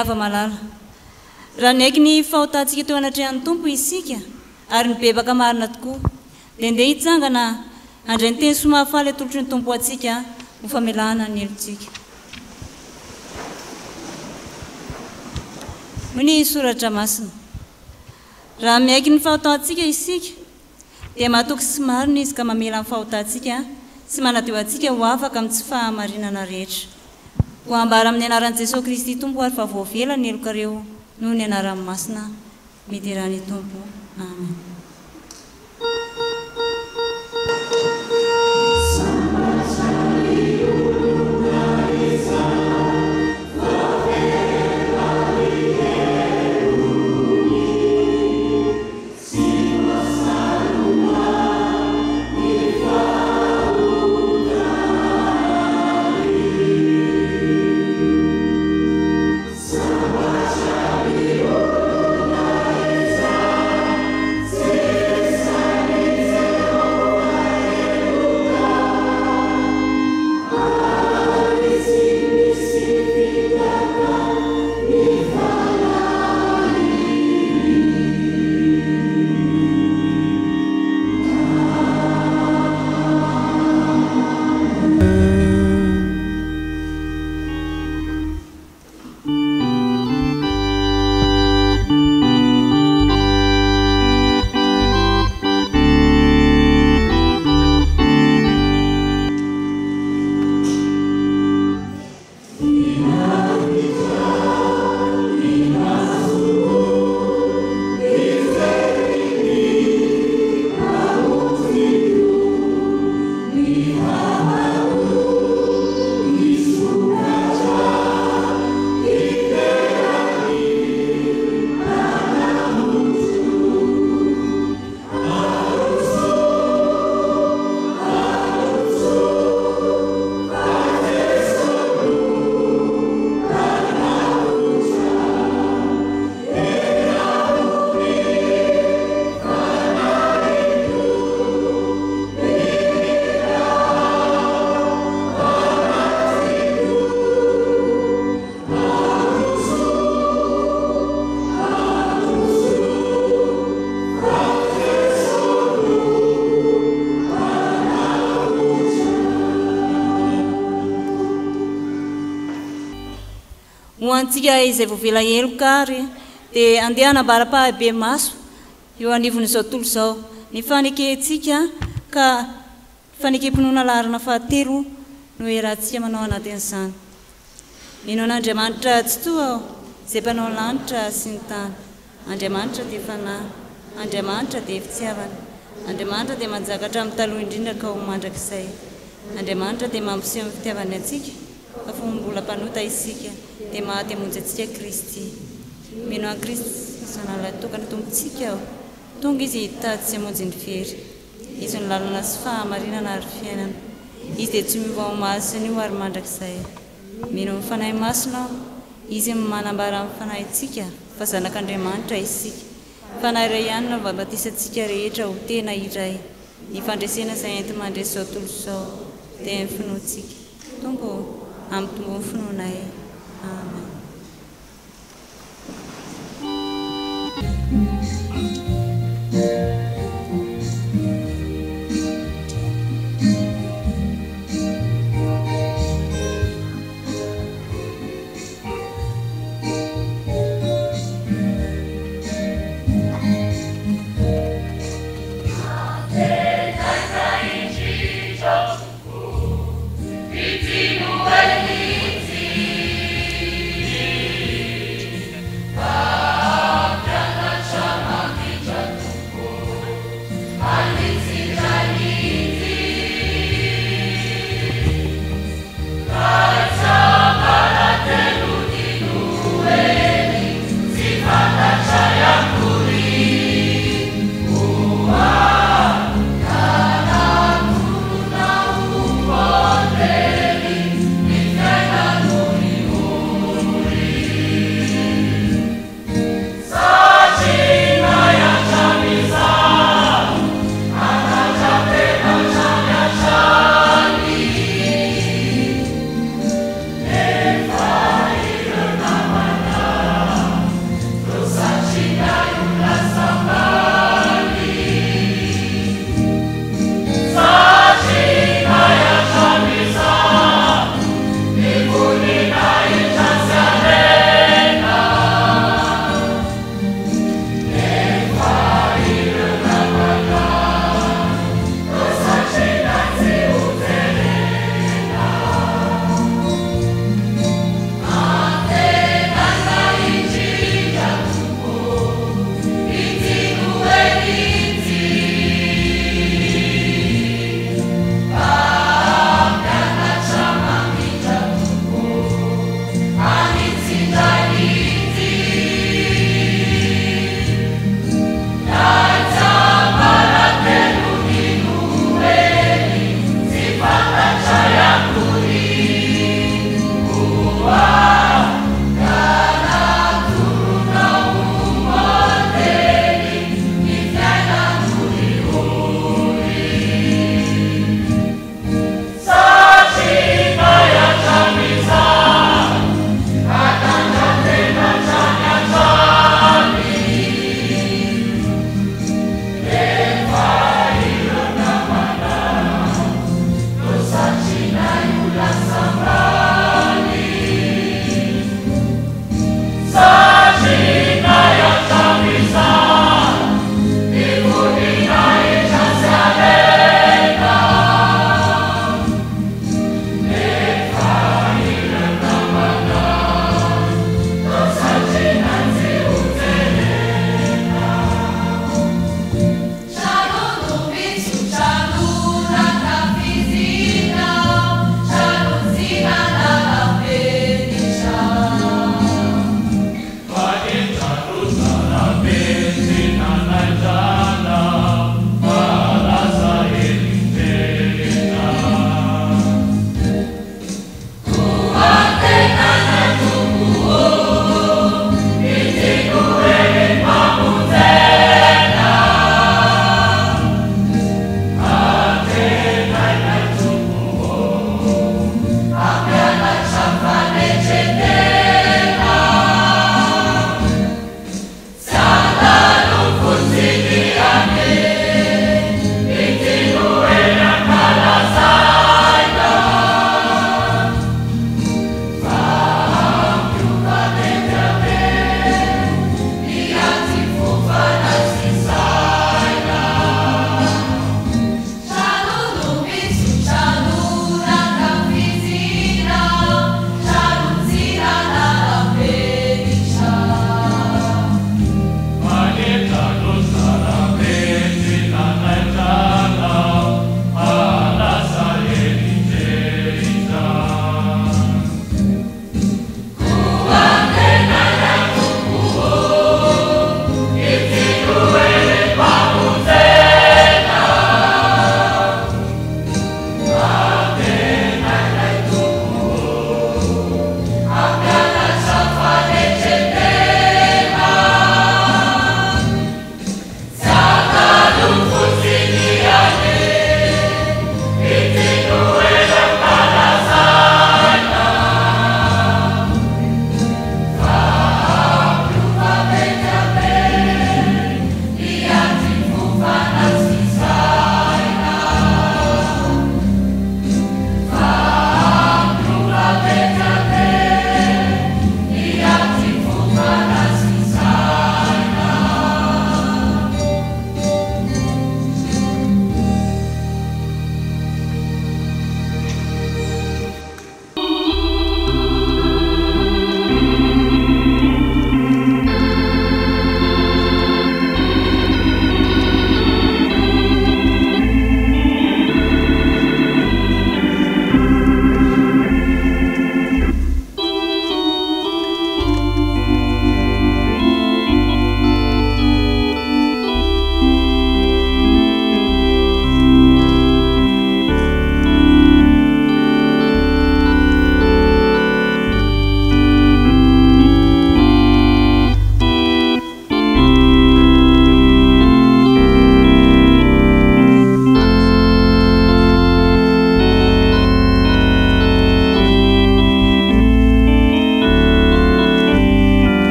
A: ava malala raha naiky ny fahotantsika teo anatrehan'ny tompo isika ary nybebaka marina tokoa dia ndeha hitsangana andray ny teny somahafaly atolotry ny tompo atsika ho famelahana ny elontsika hoy ny soratra masina raha miaiky ny fahotantsika isika dia mahatoky sy marina izy ka mamela amin'ny fahotantsika sy manateo atsika ho afaka amin'ny tsy fahamarinana rehetra ho ambara amin'ny anaran'i Jesosy Kristy tompo ary fa voavela ny elokareo noho ny anaran'ny masina miterany tompo amen. Hoantsika izay voavela elokary dia andeha hanambara-pahabe maso eo anivon'izao tontolo izao ny fanekentsika ka fanekem-pinoana laharana fahatelo no erahantsika manao anatin'izany. Mino an'Andriamanitra tsy toa aho izay mpanao ny lanitra sy ny tany. Andriamanitra dia fanahy, Andriamanitra dia fitiavana, Andriamanitra dia manjakatra amin'ny taloha indrindra ka ho mandrakizay. Andriamanitra dia mampiseho ny fitiavany atsika fa fombola mpanota isika dia mahaty hamonjy antsika Kristy. Mino an'i Kristy sanala tokana tompontsika aho tonga izy hitady sy hamonjy ny very. Izy ny lalana sy fahamarinana ary fiainana. Izy dia tsy miova ho masina io ary mandrakizay. Mino ny fanahy masina aho, izy manambara amin'ny fanahintsika fa zanak'Andriamanitra isika. Fanahy iray ihany no vabatisantsika rehetra ho tena iray. Ny fandresena izay enti mandresy izao tontolo izao dia ny finoantsika. Tompo amin'ny tombon'ny finoanay. Amen.
F: It's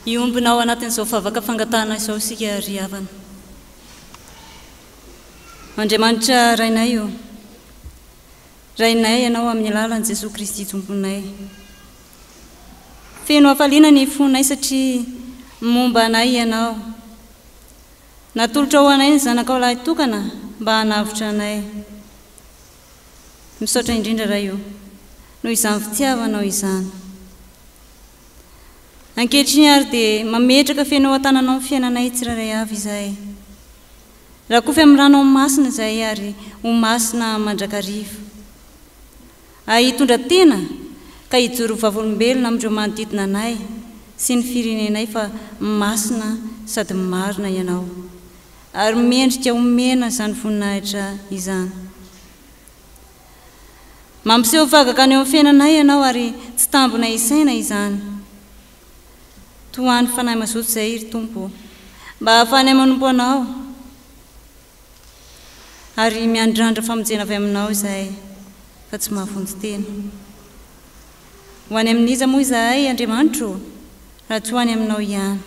A: iombinao anatin'izao favaka fangatana izao sika ry havana. Andriamanitra rainay io, rainay ianao amin'ny alalan'i Jesosy Kristy tomponay. Feno hafaliana ny fonay satria momba anay ianao. Natolotra ho anay ny zanakao lahy tokana mba hanavotra anay. Misaotra indrindra raha io, noho izany fitiavanao izany. Ankehitriny ary dia mametraka feno an-tananao ny fiainanay tsirairay avy izay. Raha koa fa amin'ny ranao masina izay ary ho masina mandrakariva. Hitondra tena ka hijoro vavolombelona amin'ireo manodidina anay sy ny firenenay fa masina sady marina ianao. Ary mendrika homena izany voninahitra izany. Mampiseho vagaka ny eo amin'ny fiainanay ianao ary tsy tambona isaina izany. Toany fanahy mazoto izay ry Tompo, mba hahafahanay manompo anao. Ary miandrandra famonjena avy aminao izay fa tsy mahafonjy tena. Ho any amin'iza moa izahay Andriamanitro, raha tsy ho any aminao ihany.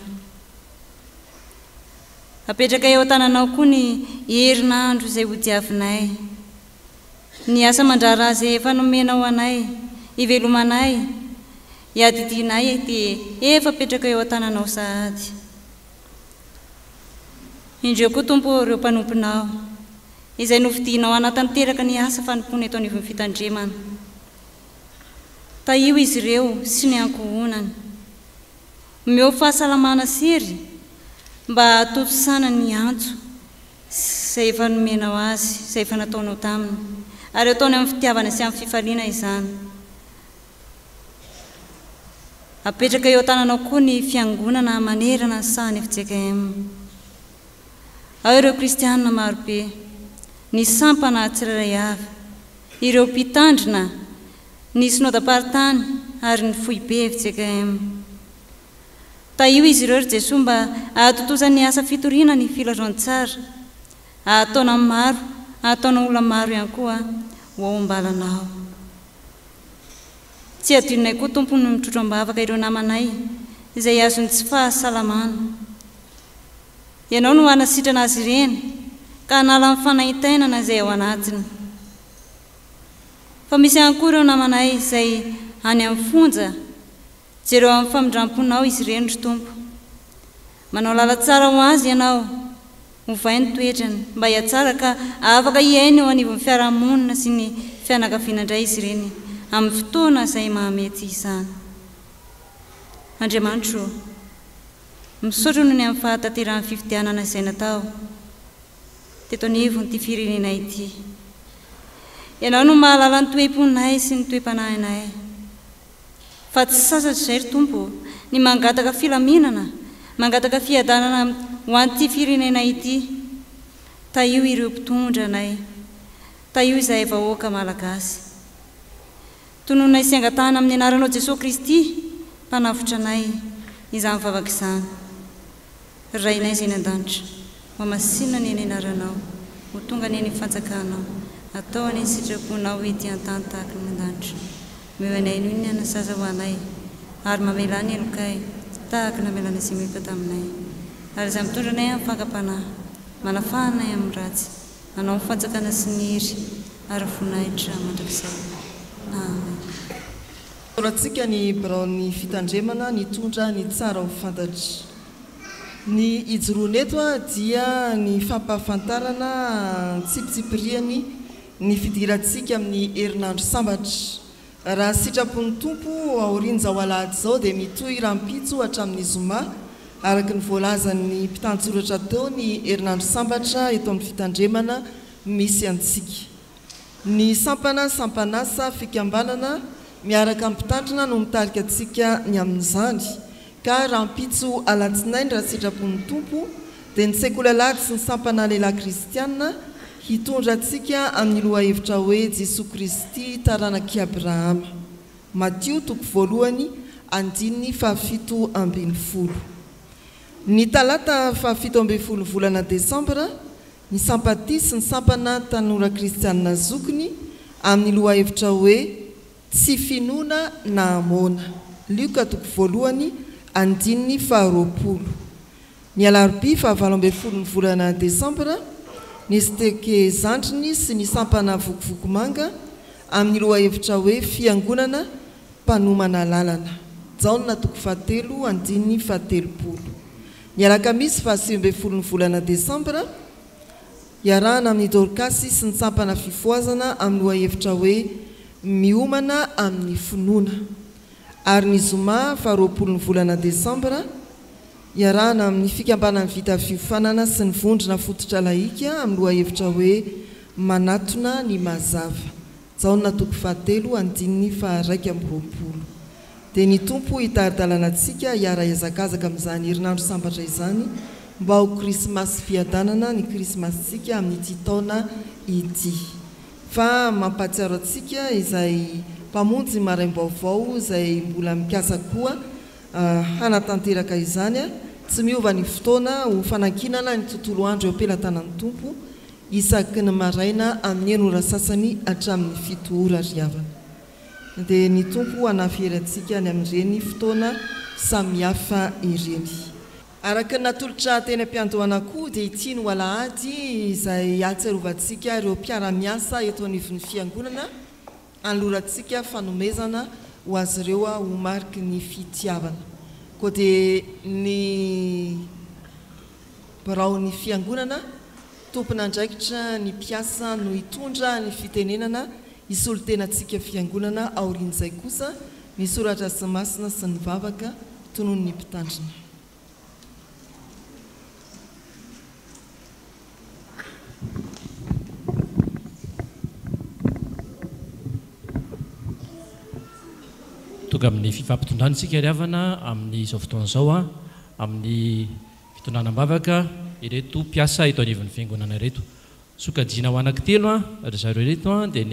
A: Apetraka eo an-tananao koa ny herinandro izay ho diavinay. Ny asa mandrara azy efa nomenao anay, hivelomanay, hiadidinay dia efa apetraka eo an-tananao sahady. Indreo koa Tompo ireo mpanomponao, izay novidinao anatanteraka ny asa fanompony eto anivon'ny fitandremana. Taio izy ireo sy ny ankohonany. Meo fahasalamana sery mba hatotosana ny antso izay efa nomenao azy, izay efa nataonao taminy. Ary ataony amin'ny fitiavana sy amin'ny fifaliana izany. Apetraka eo an-tananao koa ny fiangonana manerana ny sahany FJKM. Ao ireo kristianina marobe, ny sampana tsirairay avy, ireo mpitandrina, ny synodam-paritany ary ny foibe FJKM. Taio izy ireo ry Jesosy mba ahatotozan'ny asa fitoriana ny filazantsara, ahataona maro, ahataona olona maro ihany koa ho aombalanao. Tsy adinonay koa Tompo no mitrotro ambavaka ireo namanay izay azony tsy fahasalamana. Ianao no hanasitrana azy ireny ka hanala amin'ny fanahintainana izay ao anatiny. Fa misy ihany koa ireo namanay izay any amin'ny fonja, jereo amin'ny famindramponao izy ireny ry Tompo. Manao lala tsara ho azy ianao, hovay ny toetrany mba hiatsara ka afaka hiainy eo anivon'ny fiarahamonina sy ny fianakaviana indray izy ireny amin'ny fotoana izay mahamety izany. Andriamanitro, misaotra noho ny amin'ny fahatanteran'ny fifidianana izay natao teto anivon'ny ity firenena ity. Ianao no mahalala ny toe-ponay sy ny toe-panahinay. Fa tsy sasatra izay ry Tompo ny mangataka filaminana, mangataka fiadanana ho an'ity firenena ity. Taio ireo mpitondra anay, taio izay vahoaka malagasy. Tononay sy angatahana amin'ny anaranao Jesosy Kristy, mpanavotra anay izany vavaka izany. Rainay izay ny an-danitra, mamasinina ny eny anaranao, ho tonga ny eny fanjakanao, atao any sitraponao ety an-tany tahaka ny an-danitra. Meo anay noho ny anasaza ho anay, ary mamelany elokay tahaka namelana sy mety taminay. Ary izay mitondra anay amin'ny fankapanahy, manafahanay amin'ny ratsy, manao ny fanjakana sy ny hery, ary voninahitra mandrakizay. Amen.
E: Rahantsika ny biraon'ny fitandremana nitondra ny tsara ho fantatry. Ny ijoroana eto dia ny fampahafantarana tsipitsipiriany ny fidirantsika amin'ny herinandro sambatra. Raha sitrapon'ny Tompo aorian'izao alahady izao dia mitohy rampitso hatramin'ny zoma araka ny voalazan'ny mpitantsoratra teo ny herinandro sambatra eto amin'ny fitandremana misy antsika. Ny sampana sampanasa fikambanana miaraka amin'ny mpitandrina no mitarika antsika ny amin'izany. Ka rampitso alatsinainy raha sitrapon'ny Tompo dia ny sekoly alahady sy ny sampana lehilahy kristianina hitondra antsika amin'ny loha hevitra hoe Jesosy Kristy taranak'i Abrahama. Matio 1:7-7. Ny talata 7 volana Desambra, ny sampaty sy ny sampana tanora kristianina zokiny amin'ny loha hevitra hoe tsy finoana na amona. Luka 1:1 andininy faharoapolo ny alarobia fahavaloambeyfolo ny volana desambra nisy teke zandriny sy ny sampana vokovokomanga amin'ny loha hevitra hoe fiangonana mpanomana lalana jaona toko fahatelo andininy fahatelopolo ny alakamisy fahasimbeyfolo ny volana desambra iarahana amin'ny dorkasy sy ny sampana fifoazana amin'ny loha hevitra hoe miomana amin'ny finoana ary ny zoma faharoapolo ny volana desambra iarahana amin'ny fikambanany vita fiofanana sy ny vondrona fototra laika amin'ny loha hevitra hoe manatona ny mazava jaona toko fahatelo andininy faharaika am'roapolo dia ny tompo hitaridalana antsika hiara iazakazaka amin'izany herinandro sambatra izany mba ho krismasy fiadanana ny krismasytsika amin'ity taona ity fa mampatsiaro antsika izay mpamonjy maraim-baovao izay mbola mikasa koa hanatanteraka izany tsy miova ny fotoana ho fanankinana ny tontolo andro eo ampelantanan'ny tompo isaky ny maraina amin'ny enora sasany hatramin'ny 7 ora riavana dia ny tompo hanafiry antsika ny amin'ireny fotoana samihafa ireny araka ny natolotra teny ampiandohana koa dia ity no alahady izay atsiarovantsika ireo mpiara-miasa eto anivon'ny fiangonana anolorantsika fanomezana ho azy ireo ho mariky ny fitiavana koa dia ny baraon'ny fiangonana tompona andraikitra ny mpiasa no hitondra ny fitenenana isolo-tenantsika fiangonana aorian'izay kosa ny soratra sy masina sy ny vavaka tonoho ny mpitandrina
F: tonga amin'ny fifampitondransika riavana amin'izao fotoana izao amin'ny fitondranam-bavaka ireto mpiasa eto anivon'ny fiangonana ireto sokajina ho anankitelo ry zareo ireto dia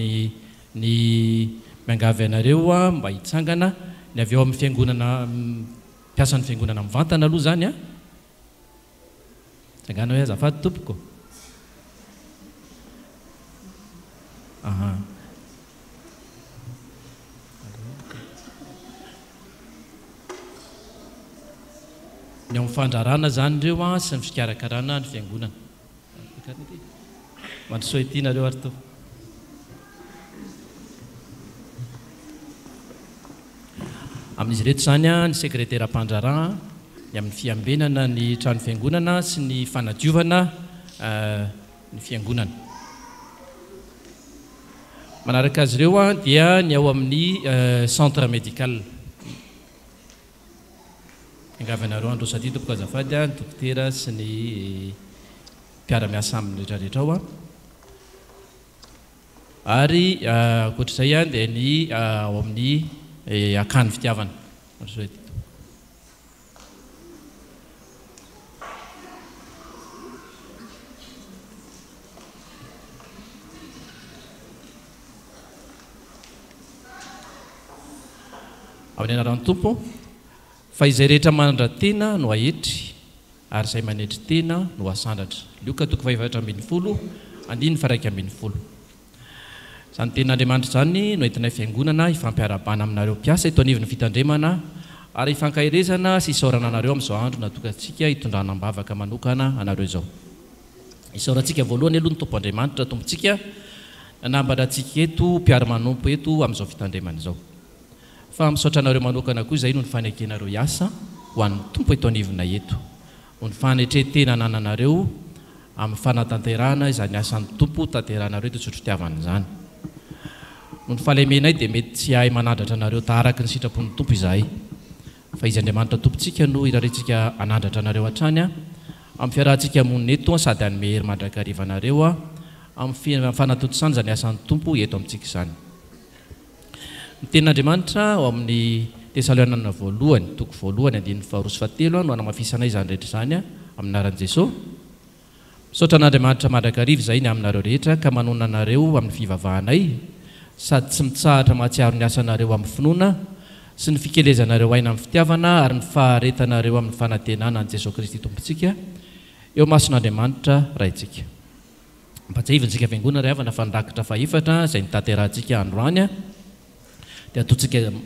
F: ny miangavy anareo mba hitsangana ny avy eo amin'ny fiangonana mpiasan'ny fiangonana mivantana aloha zany tsangana hoe azafady tompoko ny amin'ny fandrarana zany ireo sy ny fikarakarana ny fiangonana mandrosoa ity nareo ary to amin'izy reto zany ny sekretera mpandrarana ny amin'ny fiambenana ny trano fiangonana sy ny fanadiovana ny fiangonana manaraka azy ireo dia ny ao amin'ny centre médical angavanareo andro sady tompoko azafady ny dokotera sy ny mpiara-miasa amin'ny rehetrarehetra ao ary ankoatr'izay dia ny ao amin'ny akany fitiavana amin'ny anaran'ny tompo fa izay rehetra manandra-tena no ahetry ary izay manetry tena no asandratra lioka toko fahavatra ambin'ny folo andiny faraika ambin'ny folo zany ten'andriamanitra zany no entinay fiangonana ifampiarabana aminareo mpiasa eto anivon'ny fitandremana ary ifankahirezana sy isaorana anareo amin'izao andro natokantsika hitondranam-bavaka manokana anareo izao isaorantsika voalohany aloha ny tompo andriamanitra tompontsika nanambatra antsika eto mpiara-manompo eto amin'izao fitandremana izao fa misaotra anareo manokana koa izay no ny fanekenareo iasa ho an'ny tompo eto anivona eto ho ny fanetretena nananareo amin'ny fanatanterahana izany asan'ny tompo tanteranareo eto tsotrotiavana izany no ny fahalemenay dia mety tsy ahay manandratra anareo taharaky ny sitrapon'ny tompo izahay fa izy andriamanitra tompontsika no irarentsika anandratra anareo hatrany amin'ny fiarahantsika monina eto sady anyme hery mandrakarivanareo amin'ny fanatotosany izany asan'ny tompo eto amintsika izany ny tenin'andriamanitra ao amin'ny tesaloanana voalohany toko voalohany andin'ny faharoa sy fahatelo no anamafisanay izany rehetra izany amin'ny naran'i Jesosy misaotra an'andriamanitra mandrakariva izay ny aminareo rehetra ka manona anareo amin'ny fivavahanay sady tsy mitsahatra mahatsiaro ny asanareo amin'ny finoana sy ny fikelezanareo aina amin'ny fitiavana ary ny faharetanareo amin'ny fanantenana an'i Jesosy Kristy tompontsika eo mason'andriamanitra raintsika mpatsahivyntsika fiangonana ray avana fandakitra faefatra izay nitanterahantsika androany dia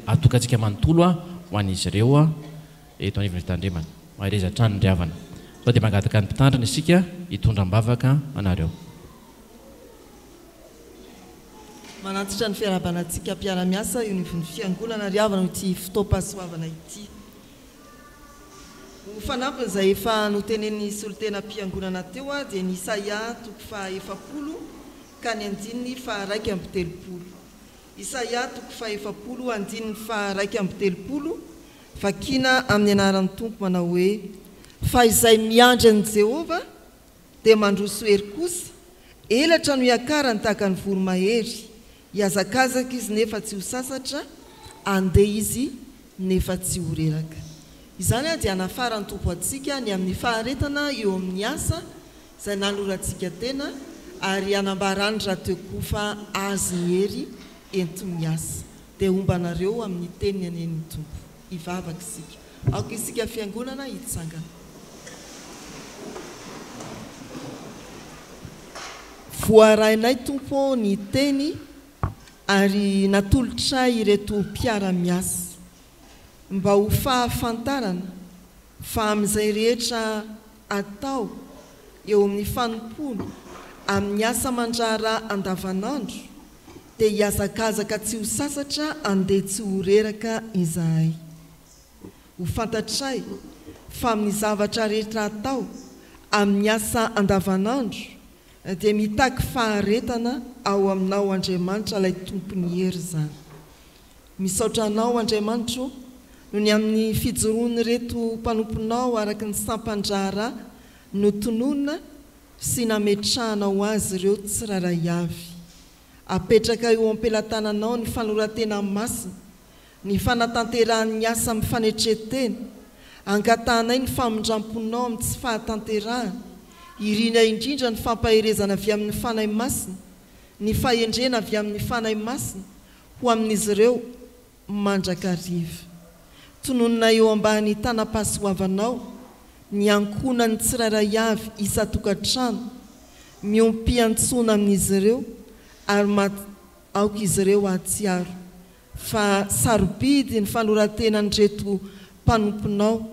F: atokantsika manontolo ho an'izy ireo eto anivon'ny fitandremana mahareza tranondriavana sao dia mangataka ny mpitandrina isika hitondram-bavaka anareo.
E: manatitra ny fiarabanantsika mpiara-miasa eo nivon'ny fiangonana riavana ity fotoam-pahasoavana ity. Ho fanampiny izay efa notenen'ny solotena mpiangonana teo dia ny Isaia 7 ka ny 9:1-3. Isaia 7:1-3 vakina amin'ny anaran'ny Tompo manao hoe: fa izay miandry an'i Jehova dia mandroso hery kosa, elatra no hiakarany tahaka ny voromahery, hiazakazaka izy nefa tsy ho sasatra, andeha izy nefa tsy ho reraka. Izany dia anafara ny Tompo antsika ny amin'ny faharetana eo amin'ny asa izay nanorantsika tena, ary anambarany raha teo koa fa azy ny hery ento miasa. Dia ombanareo amin'ny teniny anen'ny Tompo. Ivavaka isika. Aoka isika fiangonana hitsangana. Voarainay Tompo ny teny ary natolotra ireto mpiara-miasa mba ho fahafantarana fa amin'izay rehetra atao eo amin'ny fanompono amin'ny asa mandrara andavanandro dia hiazakazaka tsy ho sasatra, andeha tsy ho reraka izahay. Ho fantatray fa amin'ny zavatra rehetra atao amin'ny asa andavanandro dia mitaky faharetana ao aminao Andriamanitra ilay tompony hery zany. Misaotra anao Andriamanitra no ny amin'ny fijoroany reto mpanomponao araka ny sampandrara no tononona sy nametrahanao azy ireo tsiraray avy. Apetraka eo am-pelatananao ny fanorantena masina, ny fanatanterahany asa amin'ny fanetretena, angatahanay ny famindramponao amin'ny tsy fahatanterahana, irina indrindra ny fampaherezana avy amin'ny fanahy masina, ny fahendrena avy amin'ny fanahy masina ho amin'izy ireo mandrakariva. Tononona eo ambany tanam-pahasoavanao ny ankonany tsiraray avy isa-tokantrano, miompiantsona amin'izy ireo ary aoka izy ireo ahatsiaro. Fa sarobidy ny fanorantenany reto mpanomponao,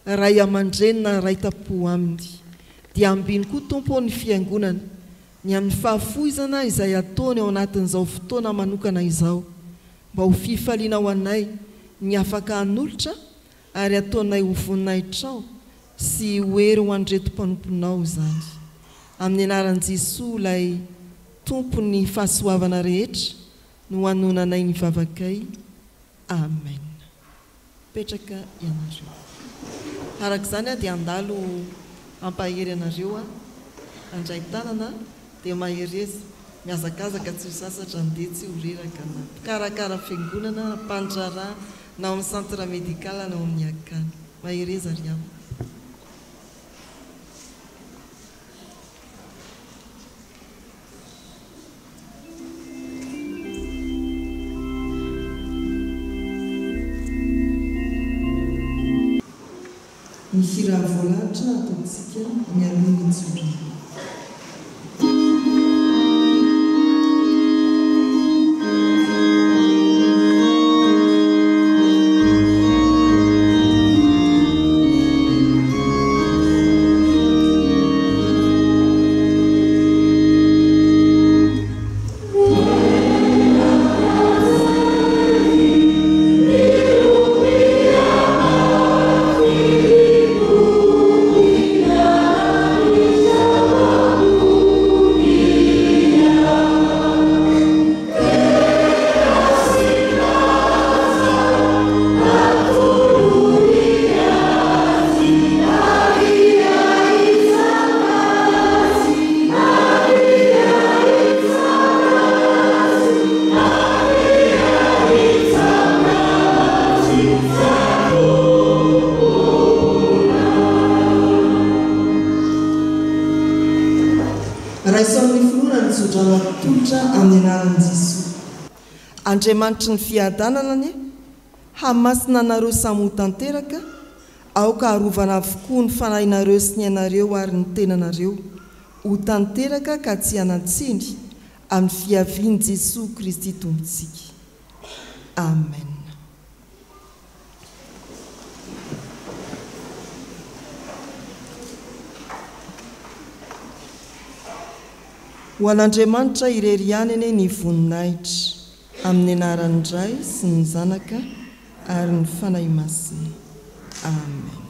E: ray aman-drenina raitapo aminy. Dia ambiny koa Tompo ny fiangonana ny amin'ny fahafoizana izay ataony ao anatin'izao fotoana manokana izao, mba ho fifaliana ho anay ny afaka hanolotra ary ataonay ho voninay trao sy hoery ho andreto mpanomponao zany. Amin'ny anaran'i Jesosy ilay Tompo ny fahasoavana rehetra no hanonanay ny vavakay. Amen. Petraka ianareo. Araka izany dia andalo ampahery anareo andray tanana dia mahereza miazakazaka tsy ho sasatra, andeha tsy ho reraka na karakara fiangonana, mpandrara na amin'ny centre médical na amin'ny akany. Mahereza ry amina. Ny hira voalahatra ataontsika mialohan'ny ntsodrona. Andriamanitra ny fiadanana ny hamasina anareo samy ho tanteraka, aoka harovana avokoa ny fanahinareo sy ny anareo ary ny tenanareo ho tanteraka ka tsy hanatsiny amin'ny fiaviany Jesosy Kristy tompontsika. Amen. ho an'Andriamanitra irery ihany eny ny voninahitra amin'ny anaran'ny Ray sy ny Zanaka ary ny fanahy masina. Amen.